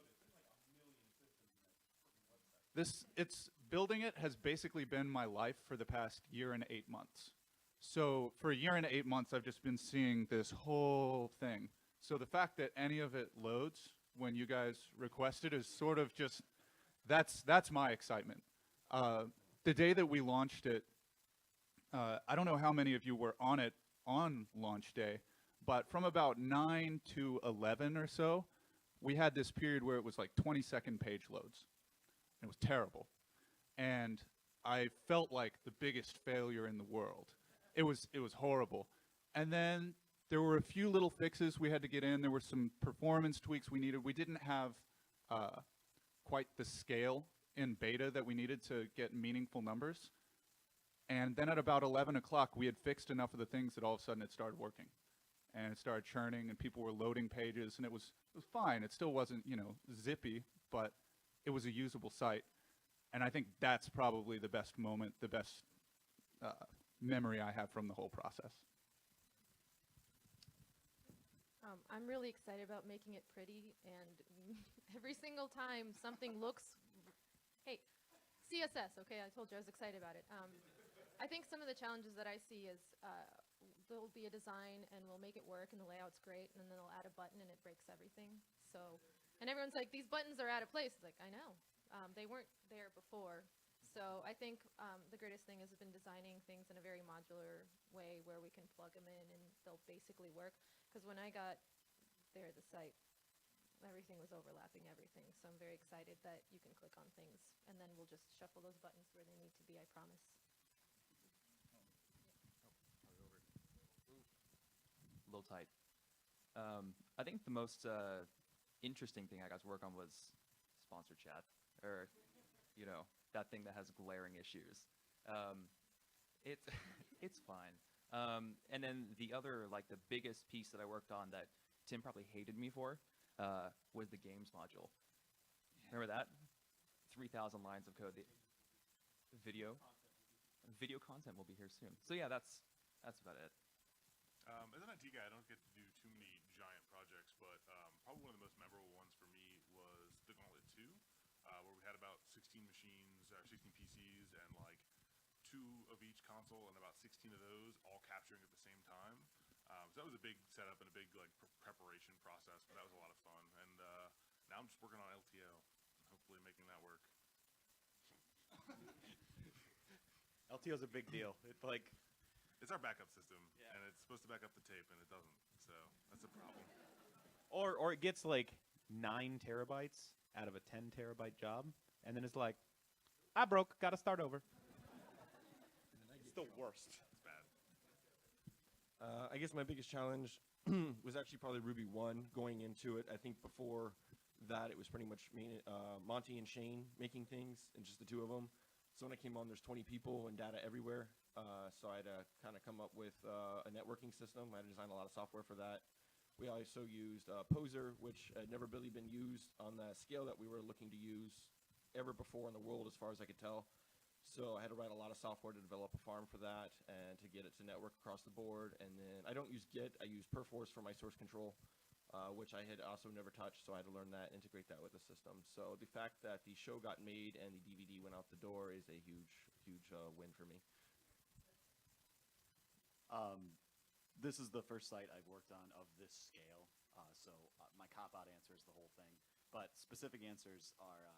Building it has basically been my life for the past year and 8 months. So for a year and 8 months, I've just been seeing this whole thing. So the fact that any of it loads when you guys request it is sort of just, that's my excitement. The day that we launched it, I don't know how many of you were on it on launch day, but from about 9 to 11 or so, we had this period where it was like 20-second page loads. It was terrible. And I felt like the biggest failure in the world. It was horrible. And then there were a few little fixes we had to get in. There were some performance tweaks we needed. We didn't have quite the scale in beta that we needed to get meaningful numbers. And then at about 11 o'clock, we had fixed enough of the things that all of a sudden it started working. and it started churning, and people were loading pages, and it was fine. It still wasn't, you know, zippy, but it was a usable site. And I think that's probably the best moment, the best memory I have from the whole process. I'm really excited about making it pretty, and every single time something looks, hey, CSS, okay, I told you I was excited about it. I think some of the challenges that I see is there'll be a design and we'll make it work and the layout's great, and then they'll add a button and it breaks everything. So, and everyone's like, these buttons are out of place. It's like, I know, they weren't there before. So I think the greatest thing has been designing things in a very modular way where we can plug them in and they'll basically work. Because when I got there, the site, everything was overlapping everything. So I'm very excited that you can click on things and then we'll just shuffle those buttons where they need to be, I promise. A little tight. I think the most interesting thing I got to work on was sponsor chat, or you know, that thing that has glaring issues. It's it's fine. And then the other, like the biggest piece that I worked on that Tim probably hated me for was the games module. Remember that? 3,000 lines of code. Video content will be here soon. So yeah, that's about it. As an IT guy, I don't get to do too many giant projects, but probably one of the most memorable ones for me was the Gauntlet 2, where we had about 16 machines, 16 PCs, and like 2 of each console, and about 16 of those all capturing at the same time. So that was a big setup and a big like preparation process, but that was a lot of fun. And now I'm just working on LTO, and hopefully making that work. LTO is a big deal. It's like It's our backup system, and it's supposed to back up the tape, and it doesn't. So that's a problem. or it gets like 9 terabytes out of a 10 terabyte job, and then it's like, I broke, gotta start over. It's the worst. It's bad. I guess my biggest challenge was actually probably Ruby 1 going into it. I think before that it was pretty much me, Monty and Shane making things, and just the 2 of them. So when I came on, there's 20 people and data everywhere. So I had to kind of come up with a networking system. I had to design a lot of software for that. We also used Poser, which had never really been used on the scale that we were looking to use ever before in the world, as far as I could tell. So I had to write a lot of software to develop a farm for that and to get it to network across the board. And then I don't use Git. I use Perforce for my source control, which I had also never touched. So I had to learn that, integrate that with the system. So the fact that the show got made and the DVD went out the door is a huge, huge win for me. This is the first site I've worked on of this scale, so my cop-out answer is the whole thing. But specific answers are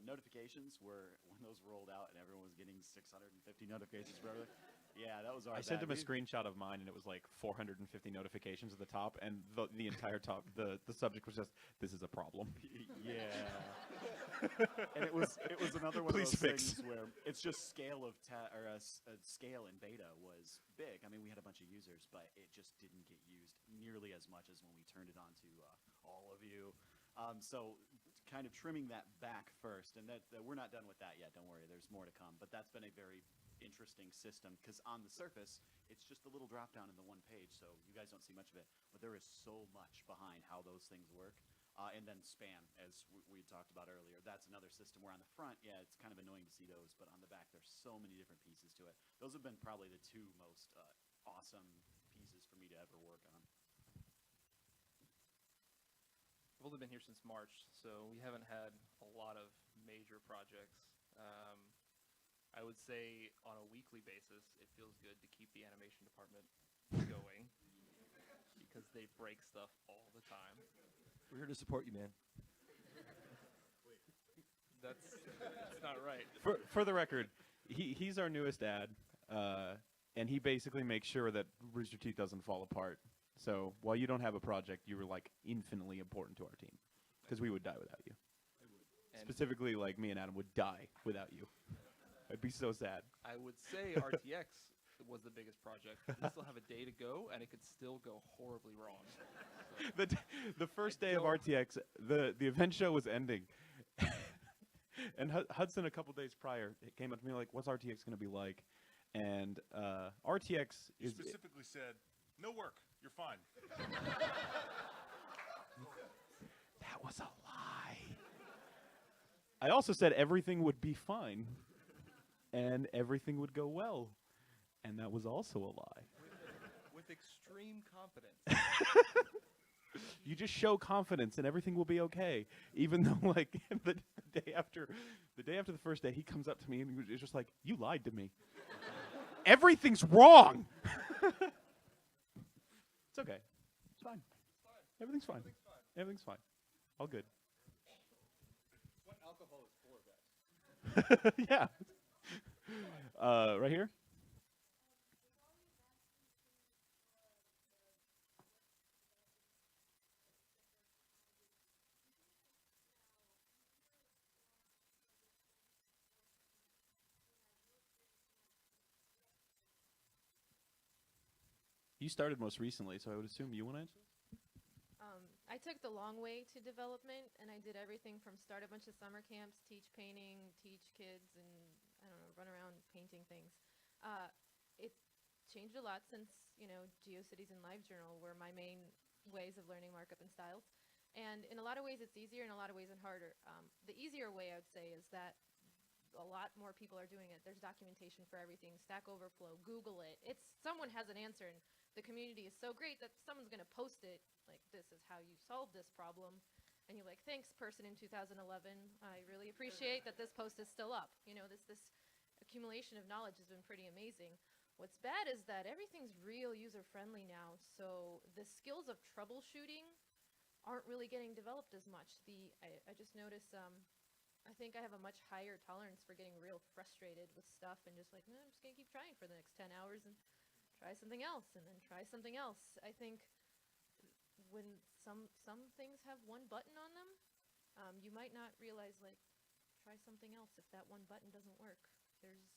notifications were when those rolled out and everyone was getting 650 notifications for everything. Yeah, that was our I sent bad. him a screenshot of mine, and it was like 450 notifications at the top, and the entire top, the subject was just, this is a problem. Yeah. And it was another one Please of those fix. things where it's just scale of scale in beta was big. I mean, we had a bunch of users, but it just didn't get used nearly as much as when we turned it on to all of you. So kind of trimming that back first, and that we're not done with that yet. Don't worry, there's more to come. But that's been a very interesting system, because on the surface, it's just a little drop down in the one page, so you guys don't see much of it. But there is so much behind how those things work. And then spam, as we talked about earlier. That's another system where on the front, yeah, it's kind of annoying to see those, but on the back, there's so many different pieces to it. Those have been probably the 2 most awesome pieces for me to ever work on. I've only been here since March, so we haven't had a lot of major projects. I would say on a weekly basis, it feels good to keep the animation department going because they break stuff all the time. We're here to support you, man. That's not right. For the record, he's our newest ad, and he basically makes sure that Rooster Teeth doesn't fall apart. So while you don't have a project, you were like infinitely important to our team, because we would die without you. And Specifically, like me and Adam would die without you. I'd be so sad. I would say RTX was the biggest project. We still have a day to go, and it could still go horribly wrong. The first day of don't- RTX, the event show was ending. And Hudson, a couple days prior, came up to me like, what's RTX going to be like? And RTX You is... specifically said, no work. You're fine. That was a lie. I also said everything would be fine, and everything would go well, and that was also a lie. With extreme confidence. You just show confidence, and everything will be okay. Even though, like, the day after the first day, he comes up to me and he's just like, "You lied to me. Everything's wrong." It's okay. It's fine. Everything's fine. Everything's fine. All good. What alcohol is for, guys? Yeah. Right here. You started most recently, so I would assume you want to answer. I took the long way to development, and I did everything from start a bunch of summer camps, teach painting, teach kids, and I don't know, run around painting things. It changed a lot since, GeoCities and LiveJournal were my main ways of learning markup and styles. And in a lot of ways, it's easier, in a lot of ways, it's harder. The easier way, I would say, is that a lot more people are doing it. There's documentation for everything. Stack Overflow, Google it. Someone has an answer, and the community is so great that someone's going to post it, like, this is how you solve this problem. And you're like, thanks, person in 2011. I really appreciate that this post is still up. This accumulation of knowledge has been pretty amazing. What's bad is that everything's real user-friendly now, so the skills of troubleshooting aren't really getting developed as much. I just noticed, I think I have a much higher tolerance for getting real frustrated with stuff and just like, no, I'm just going to keep trying for the next 10 hours and try something else and then try something else. I think when some things have one button on them, you might not realize, like, try something else if that one button doesn't work. There's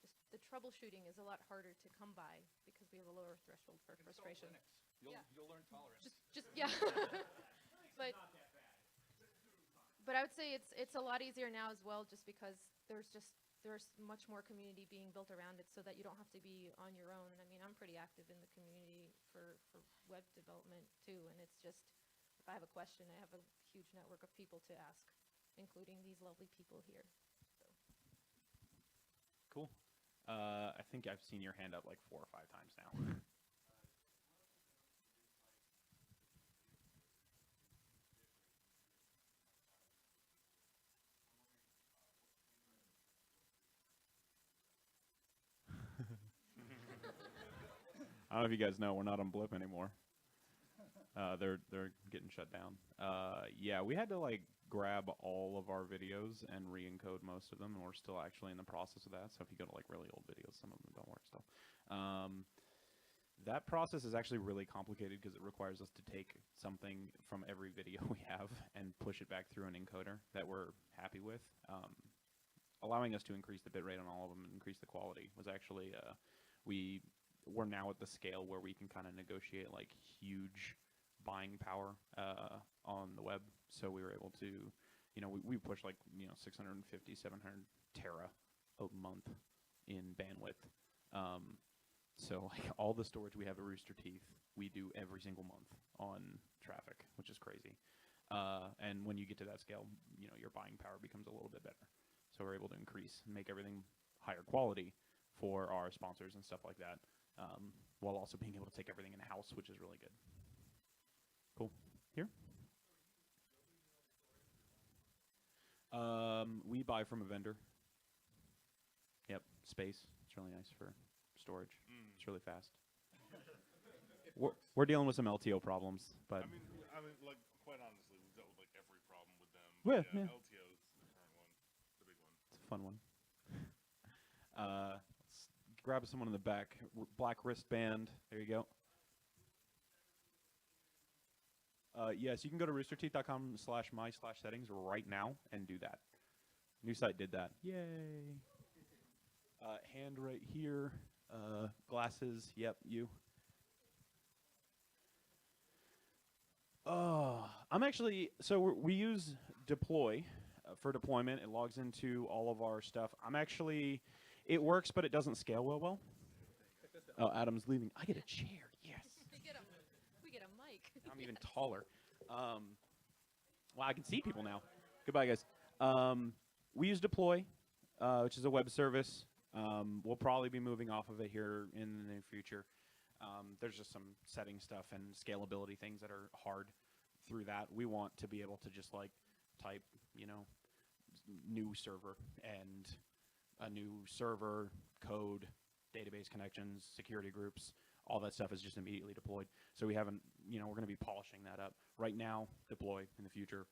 just the troubleshooting is a lot harder to come by because we have a lower threshold for frustration. You'll learn tolerance. Yeah. But I would say it's a lot easier now as well, just because there's much more community being built around it, so that you don't have to be on your own. And I mean, I'm pretty active in the community for web development too, and it's just, if I have a question, I have a huge network of people to ask, including these lovely people here. So. Cool. I think I've seen your hand up like 4 or 5 times now. I don't know if you guys know, we're not on Blip anymore. They're getting shut down. Yeah, we had to like grab all of our videos and re-encode most of them, and we're still actually in the process of that. So if you go to like really old videos, some of them don't work still. That process is actually really complicated because it requires us to take something from every video we have and push it back through an encoder that we're happy with. Allowing us to increase the bitrate on all of them and increase the quality was actually, we're now at the scale where we can kind of negotiate like huge buying power on the web. So we were able to, we push like 650, 700 tera a month in bandwidth. So like all the storage we have at Rooster Teeth, we do every single month on traffic, which is crazy. And when you get to that scale, your buying power becomes a little bit better. So we're able to increase and make everything higher quality for our sponsors and stuff like that, while also being able to take everything in-house, which is really good. Cool. Here? We buy from a vendor. Yep, space. It's really nice for storage. It's really fast. We're dealing with some LTO problems, but... I mean, like, quite honestly, we've dealt with, like, every problem with them. Yeah. LTO is the current one, the big one. It's a fun one. Let's grab someone in the back. Black wristband. There you go. Yes, you can go to roosterteeth.com/my/settings right now and do that. New site did that. Yay. Hand right here. Glasses. Yep, you. I'm actually, so we use deploy for deployment. It logs into all of our stuff. It works, but it doesn't scale well. Oh, Adam's leaving. I get a chair. Yes. even taller. Wow, I can see people now. Goodbye, guys. We use Deploy, which is a web service. We'll probably be moving off of it here in the near future. There's just some setting stuff and scalability things that are hard through that. We want to be able to just like type, you know, new server and a new server, code, database connections, security groups, all that stuff is just immediately deployed. So we haven't, you know, we're going to be polishing that up. Right now, Deploy. In the future,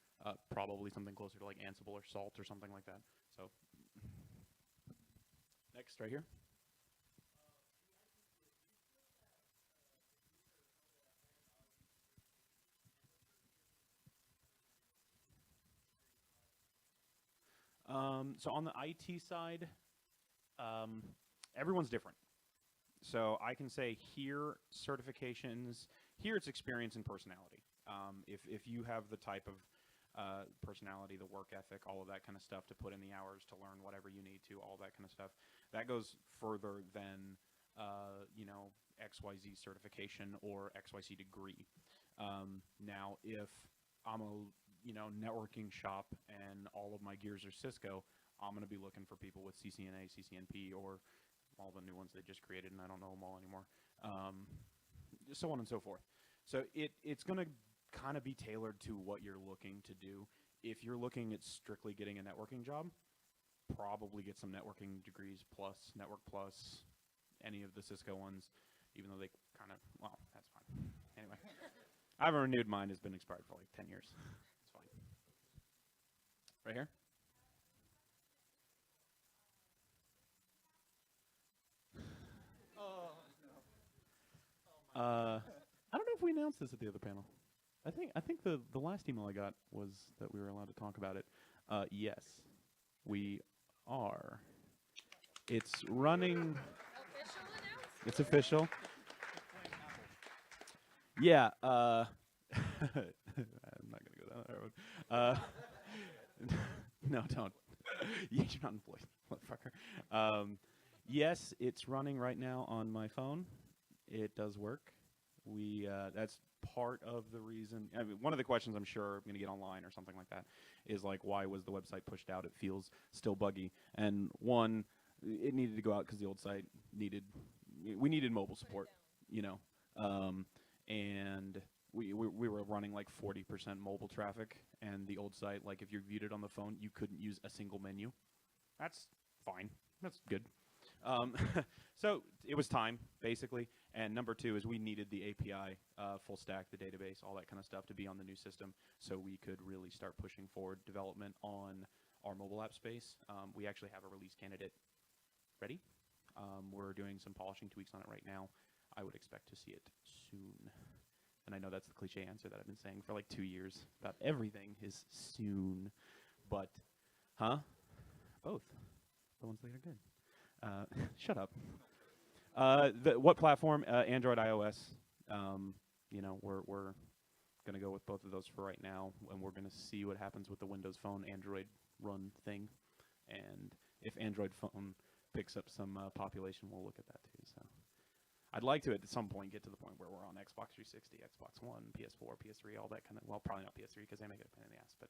probably something closer to like Ansible or Salt or something like that. So next, right here. So on the IT side, everyone's different. So I can say here, certifications, here it's experience and personality. If you have the type of personality, the work ethic, all of that kind of stuff to put in the hours to learn whatever you need to, all that kind of stuff, that goes further than, you know, XYZ certification or XYZ degree. Now, if I'm a, you know, networking shop and all of my gears are Cisco, I'm going to be looking for people with CCNA, CCNP, or all the new ones they just created, and I don't know them all anymore, so on and so forth. So it's going to kind of be tailored to what you're looking to do. If you're looking at strictly getting a networking job, probably get some networking degrees plus, Network Plus, any of the Cisco ones, even though they kind of, well, that's fine. Anyway, I haven't renewed mine. Has been expired for like 10 years. It's fine. Right here. I don't know if we announced this at the other panel. I think the last email I got was that we were allowed to talk about it. Yes, we are. It's running. Official announcement? It's official. Yeah. I'm not gonna go down that road. No, don't. You're not employed, motherfucker. Yes, it's running right now on my phone. It does work. That's part of the reason. I mean, one of the questions I'm sure I'm going to get online or something like that is like, why was the website pushed out? It feels still buggy. And one, it needed to go out because the old site we needed mobile support, you know. And we were running like 40% mobile traffic, and the old site, like if you viewed it on the phone, you couldn't use a single menu. That's fine. That's good. So it was time, basically. And number two is we needed the API, full stack, the database, all that kind of stuff to be on the new system so we could really start pushing forward development on our mobile app space. We actually have a release candidate ready. We're doing some polishing tweaks on it right now. I would expect to see it soon. And I know that's the cliche answer that I've been saying for like 2 years about everything is soon. But, both. The ones that are good. Shut up. What platform? Android, iOS. You know, we're going to go with both of those for right now, and we're going to see what happens with the Windows Phone Android run thing. And if Android phone picks up some population, we'll look at that too. So I'd like to at some point get to the point where we're on Xbox 360, Xbox One, PS4, PS3, all that kind of. Well, probably not PS3 because they make it a pain in the ass, but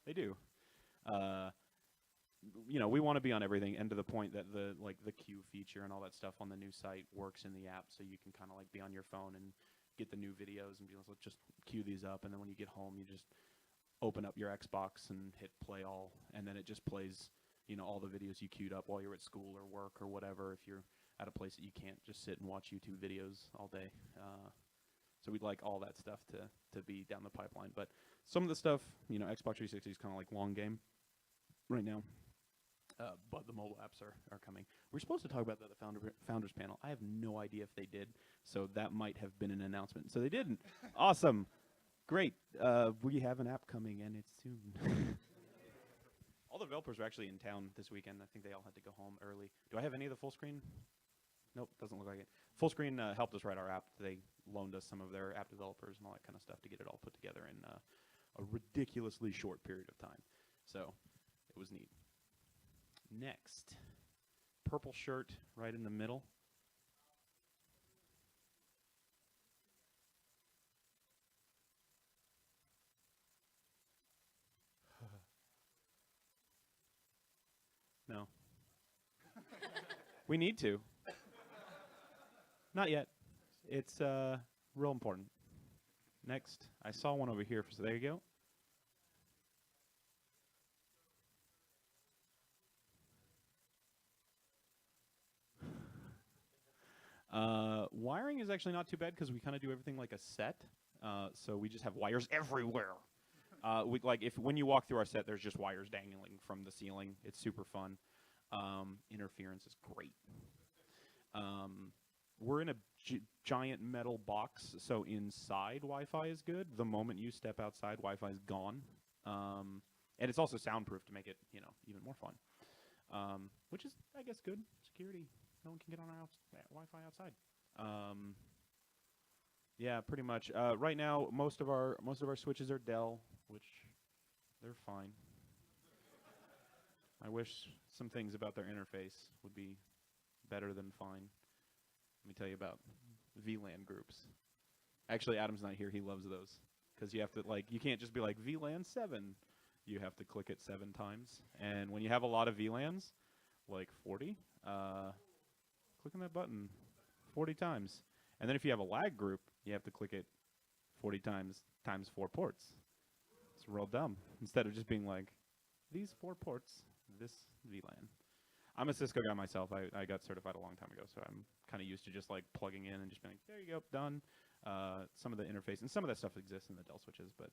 they do. You know, we want to be on everything, and to the point that the queue feature and all that stuff on the new site works in the app, so you can kind of like be on your phone and get the new videos and be able to just queue these up, and then when you get home, you just open up your Xbox and hit play all, and then it just plays, you know, all the videos you queued up while you're at school or work or whatever. If you're at a place that you can't just sit and watch YouTube videos all day, so we'd like all that stuff to be down the pipeline. But some of the stuff, you know, Xbox 360 is kind of like long game right now. But the mobile apps are coming. We're supposed to talk about that at the founders panel. I have no idea if they did, so that might have been an announcement. So they didn't. Awesome. Great. We have an app coming, and it's soon. All the developers are actually in town this weekend. I think they all had to go home early. Do I have any of the full screen? Nope, doesn't look like it. Full screen helped us write our app. They loaned us some of their app developers and all that kind of stuff to get it all put together in a ridiculously short period of time. So it was neat. Next, purple shirt right in the middle. We need to. Not yet. It's real important. Next, I saw one over here. So there you go. Wiring is actually not too bad because we kind of do everything like a set. So we just have wires everywhere. When you walk through our set, there's just wires dangling from the ceiling. It's super fun. Interference is great. We're in a giant metal box, so inside Wi-Fi is good. The moment you step outside, Wi-Fi is gone. And it's also soundproof to make it, even more fun. Which is, I guess, good. Security. No one can get on our Wi-Fi outside. Yeah, pretty much. Right now, most of our switches are Dell, which they're fine. I wish some things about their interface would be better than fine. Let me tell you about VLAN groups. Actually, Adam's not here. He loves those because you have to you can't just be like VLAN 7. You have to click it 7 times. And when you have a lot of VLANs, like 40, click on that button 40 times. And then if you have a lag group, you have to click it 40 times 4 ports. It's real dumb. Instead of just being like, these 4 ports, this VLAN. I'm a Cisco guy myself. I got certified a long time ago, so I'm kind of used to just plugging in and just being like, there you go, done. Some of the interface, and some of that stuff exists in the Dell switches, but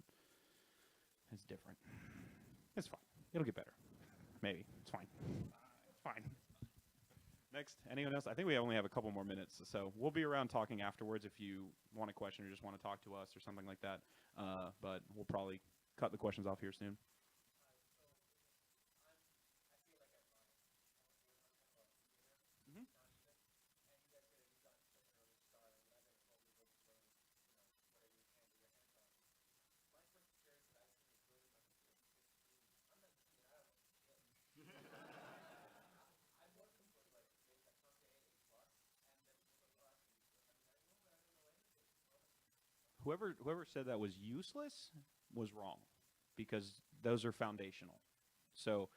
it's different. It's fine. It'll get better. Maybe. It's fine. It's fine. Next, anyone else? I think we only have a couple more minutes, so we'll be around talking afterwards if you want a question or just want to talk to us or something like that. But we'll probably cut the questions off here soon. Whoever said that was useless was wrong, because those are foundational. So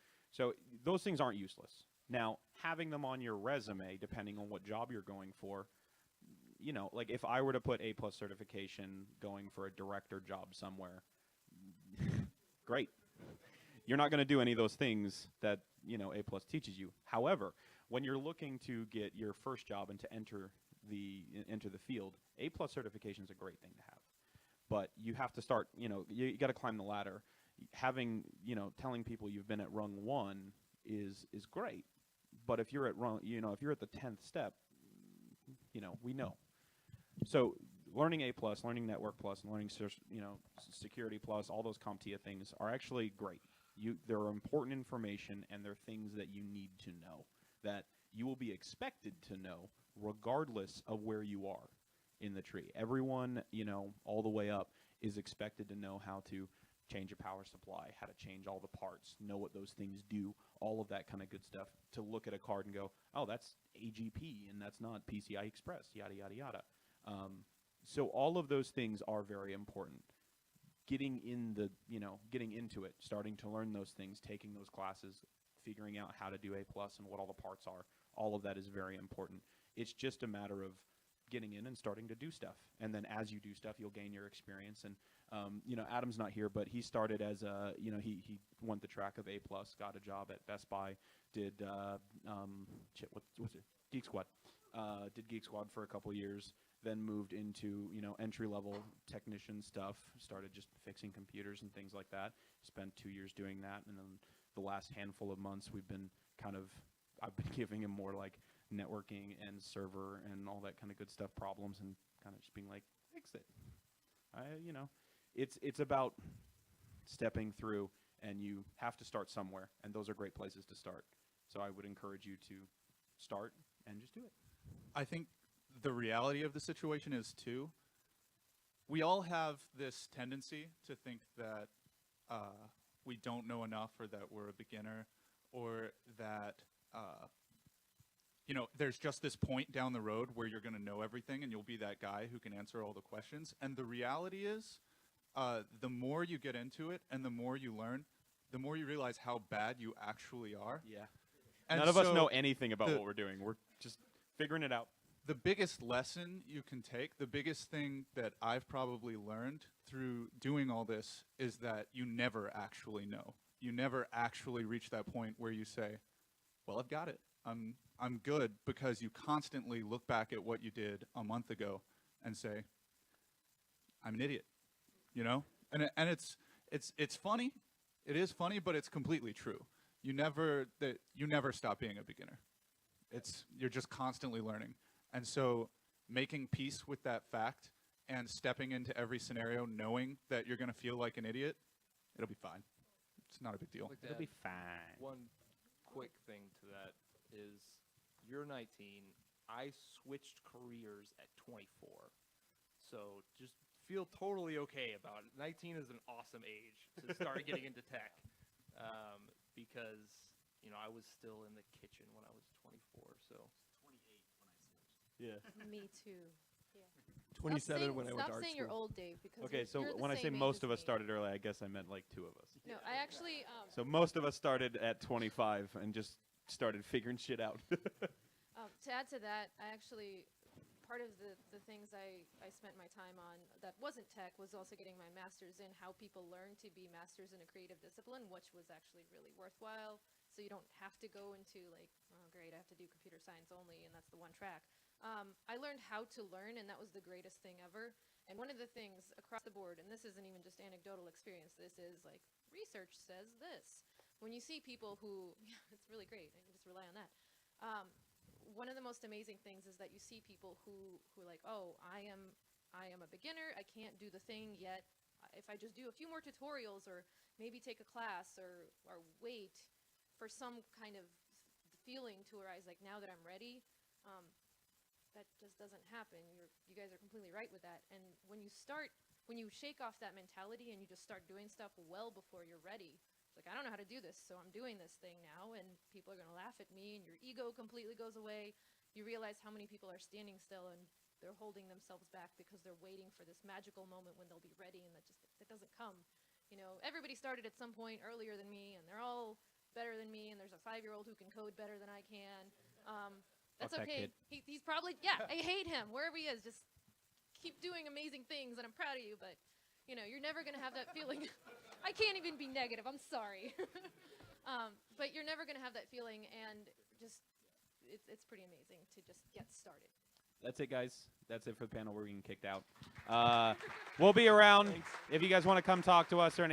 those things aren't useless. Now, having them on your resume, depending on what job you're going for, like if I were to put A+ certification going for a director job somewhere, great. You're not going to do any of those things that, A+ teaches you. However, when you're looking to get your first job and to enter the field, A+ certification is a great thing to have. But you have to start, you got to climb the ladder. Having, telling people you've been at rung 1 is great. But if you're at rung, if you're at the 10th step, we know. So learning A+, learning Network+, and learning, Security+, all those CompTIA things are actually great. They're important information, and they're things that you need to know, that you will be expected to know regardless of where you are in the tree. Everyone, all the way up is expected to know how to change a power supply, how to change all the parts, know what those things do, all of that kind of good stuff, to look at a card and go, oh, that's AGP, and that's not PCI Express, yada, yada, yada. So all of those things are very important. Getting into it, starting to learn those things, taking those classes, figuring out how to do A+ and what all the parts are, all of that is very important. It's just a matter of getting in and starting to do stuff. And then as you do stuff, you'll gain your experience. And, Adam's not here, but he started as he went the track of A+, got a job at Best Buy, did, what's it? Geek Squad. Did Geek Squad for a couple years, then moved into, entry-level technician stuff, started just fixing computers and things like that. Spent 2 years doing that, and then the last handful of months I've been giving him more like networking and server and all that kind of good stuff problems, and kind of just being like, fix it. It's about stepping through, and you have to start somewhere, and those are great places to start. So I would encourage you to start and just do it. I think the reality of the situation is, too, we all have this tendency to think that we don't know enough, or that we're a beginner, or that there's just this point down the road where you're going to know everything and you'll be that guy who can answer all the questions. And the reality is, the more you get into it and the more you learn, the more you realize how bad you actually are. Yeah. And None of us so know anything about the- what we're doing. We're just figuring it out. the biggest lesson you can take, the biggest thing that I've probably learned through doing all this is that you never actually know. You never actually reach that point where you say, well, I've got it. I'm good, because you constantly look back at what you did a month ago and say, I'm an idiot, you know? And it's funny. It is funny, but it's completely true. You never stop being a beginner. You're just constantly learning. And so making peace with that fact and stepping into every scenario knowing that you're going to feel like an idiot, it'll be fine. It's not a big deal. Like to It'll add be fine. one quick thing to that is you're 19. I switched careers at 24. So just feel totally okay about it. 19 is an awesome age to start getting into tech, because I was still in the kitchen when I was 24. So 28 when I switched. Yeah. Me too. Yeah. 27 when I went to Stop art saying you're school. old, Dave, because Okay, so you're the when I say same age most as of us me. started early, I guess I meant like 2 of us. No, I actually. So most of us started at 25 and just started figuring shit out. To add to that, I actually, part of the things I spent my time on that wasn't tech was also getting my master's in how people learn to be masters in a creative discipline, which was actually really worthwhile. So you don't have to go into like, oh great, I have to do computer science only, and that's the one track. I learned how to learn, and that was the greatest thing ever. And one of the things across the board, and this isn't even just anecdotal experience, this is like research says this. When you see people who, it's really great, I can just rely on that. One of the most amazing things is that you see people who are like, oh, I am a beginner, I can't do the thing yet. If I just do a few more tutorials or maybe take a class or wait for some kind of feeling to arise, like now that I'm ready, that just doesn't happen. You guys are completely right with that. And when you shake off that mentality and you just start doing stuff well before you're ready, it's like, I don't know how to do this, so I'm doing this thing now, and people are going to laugh at me, and your ego completely goes away. You realize how many people are standing still, and they're holding themselves back because they're waiting for this magical moment when they'll be ready, and that doesn't come. Everybody started at some point earlier than me, and they're all better than me, and there's a 5-year-old who can code better than I can. That's Fuck that okay. kid. He's probably, I hate him, wherever he is. Just keep doing amazing things, and I'm proud of you, but you're never going to have that feeling. I can't even be negative. I'm sorry. But you're never going to have that feeling, and just it's pretty amazing to just get started. That's it, guys. That's it for the panel. We're getting kicked out. We'll be around if you guys want to come talk to us or anything.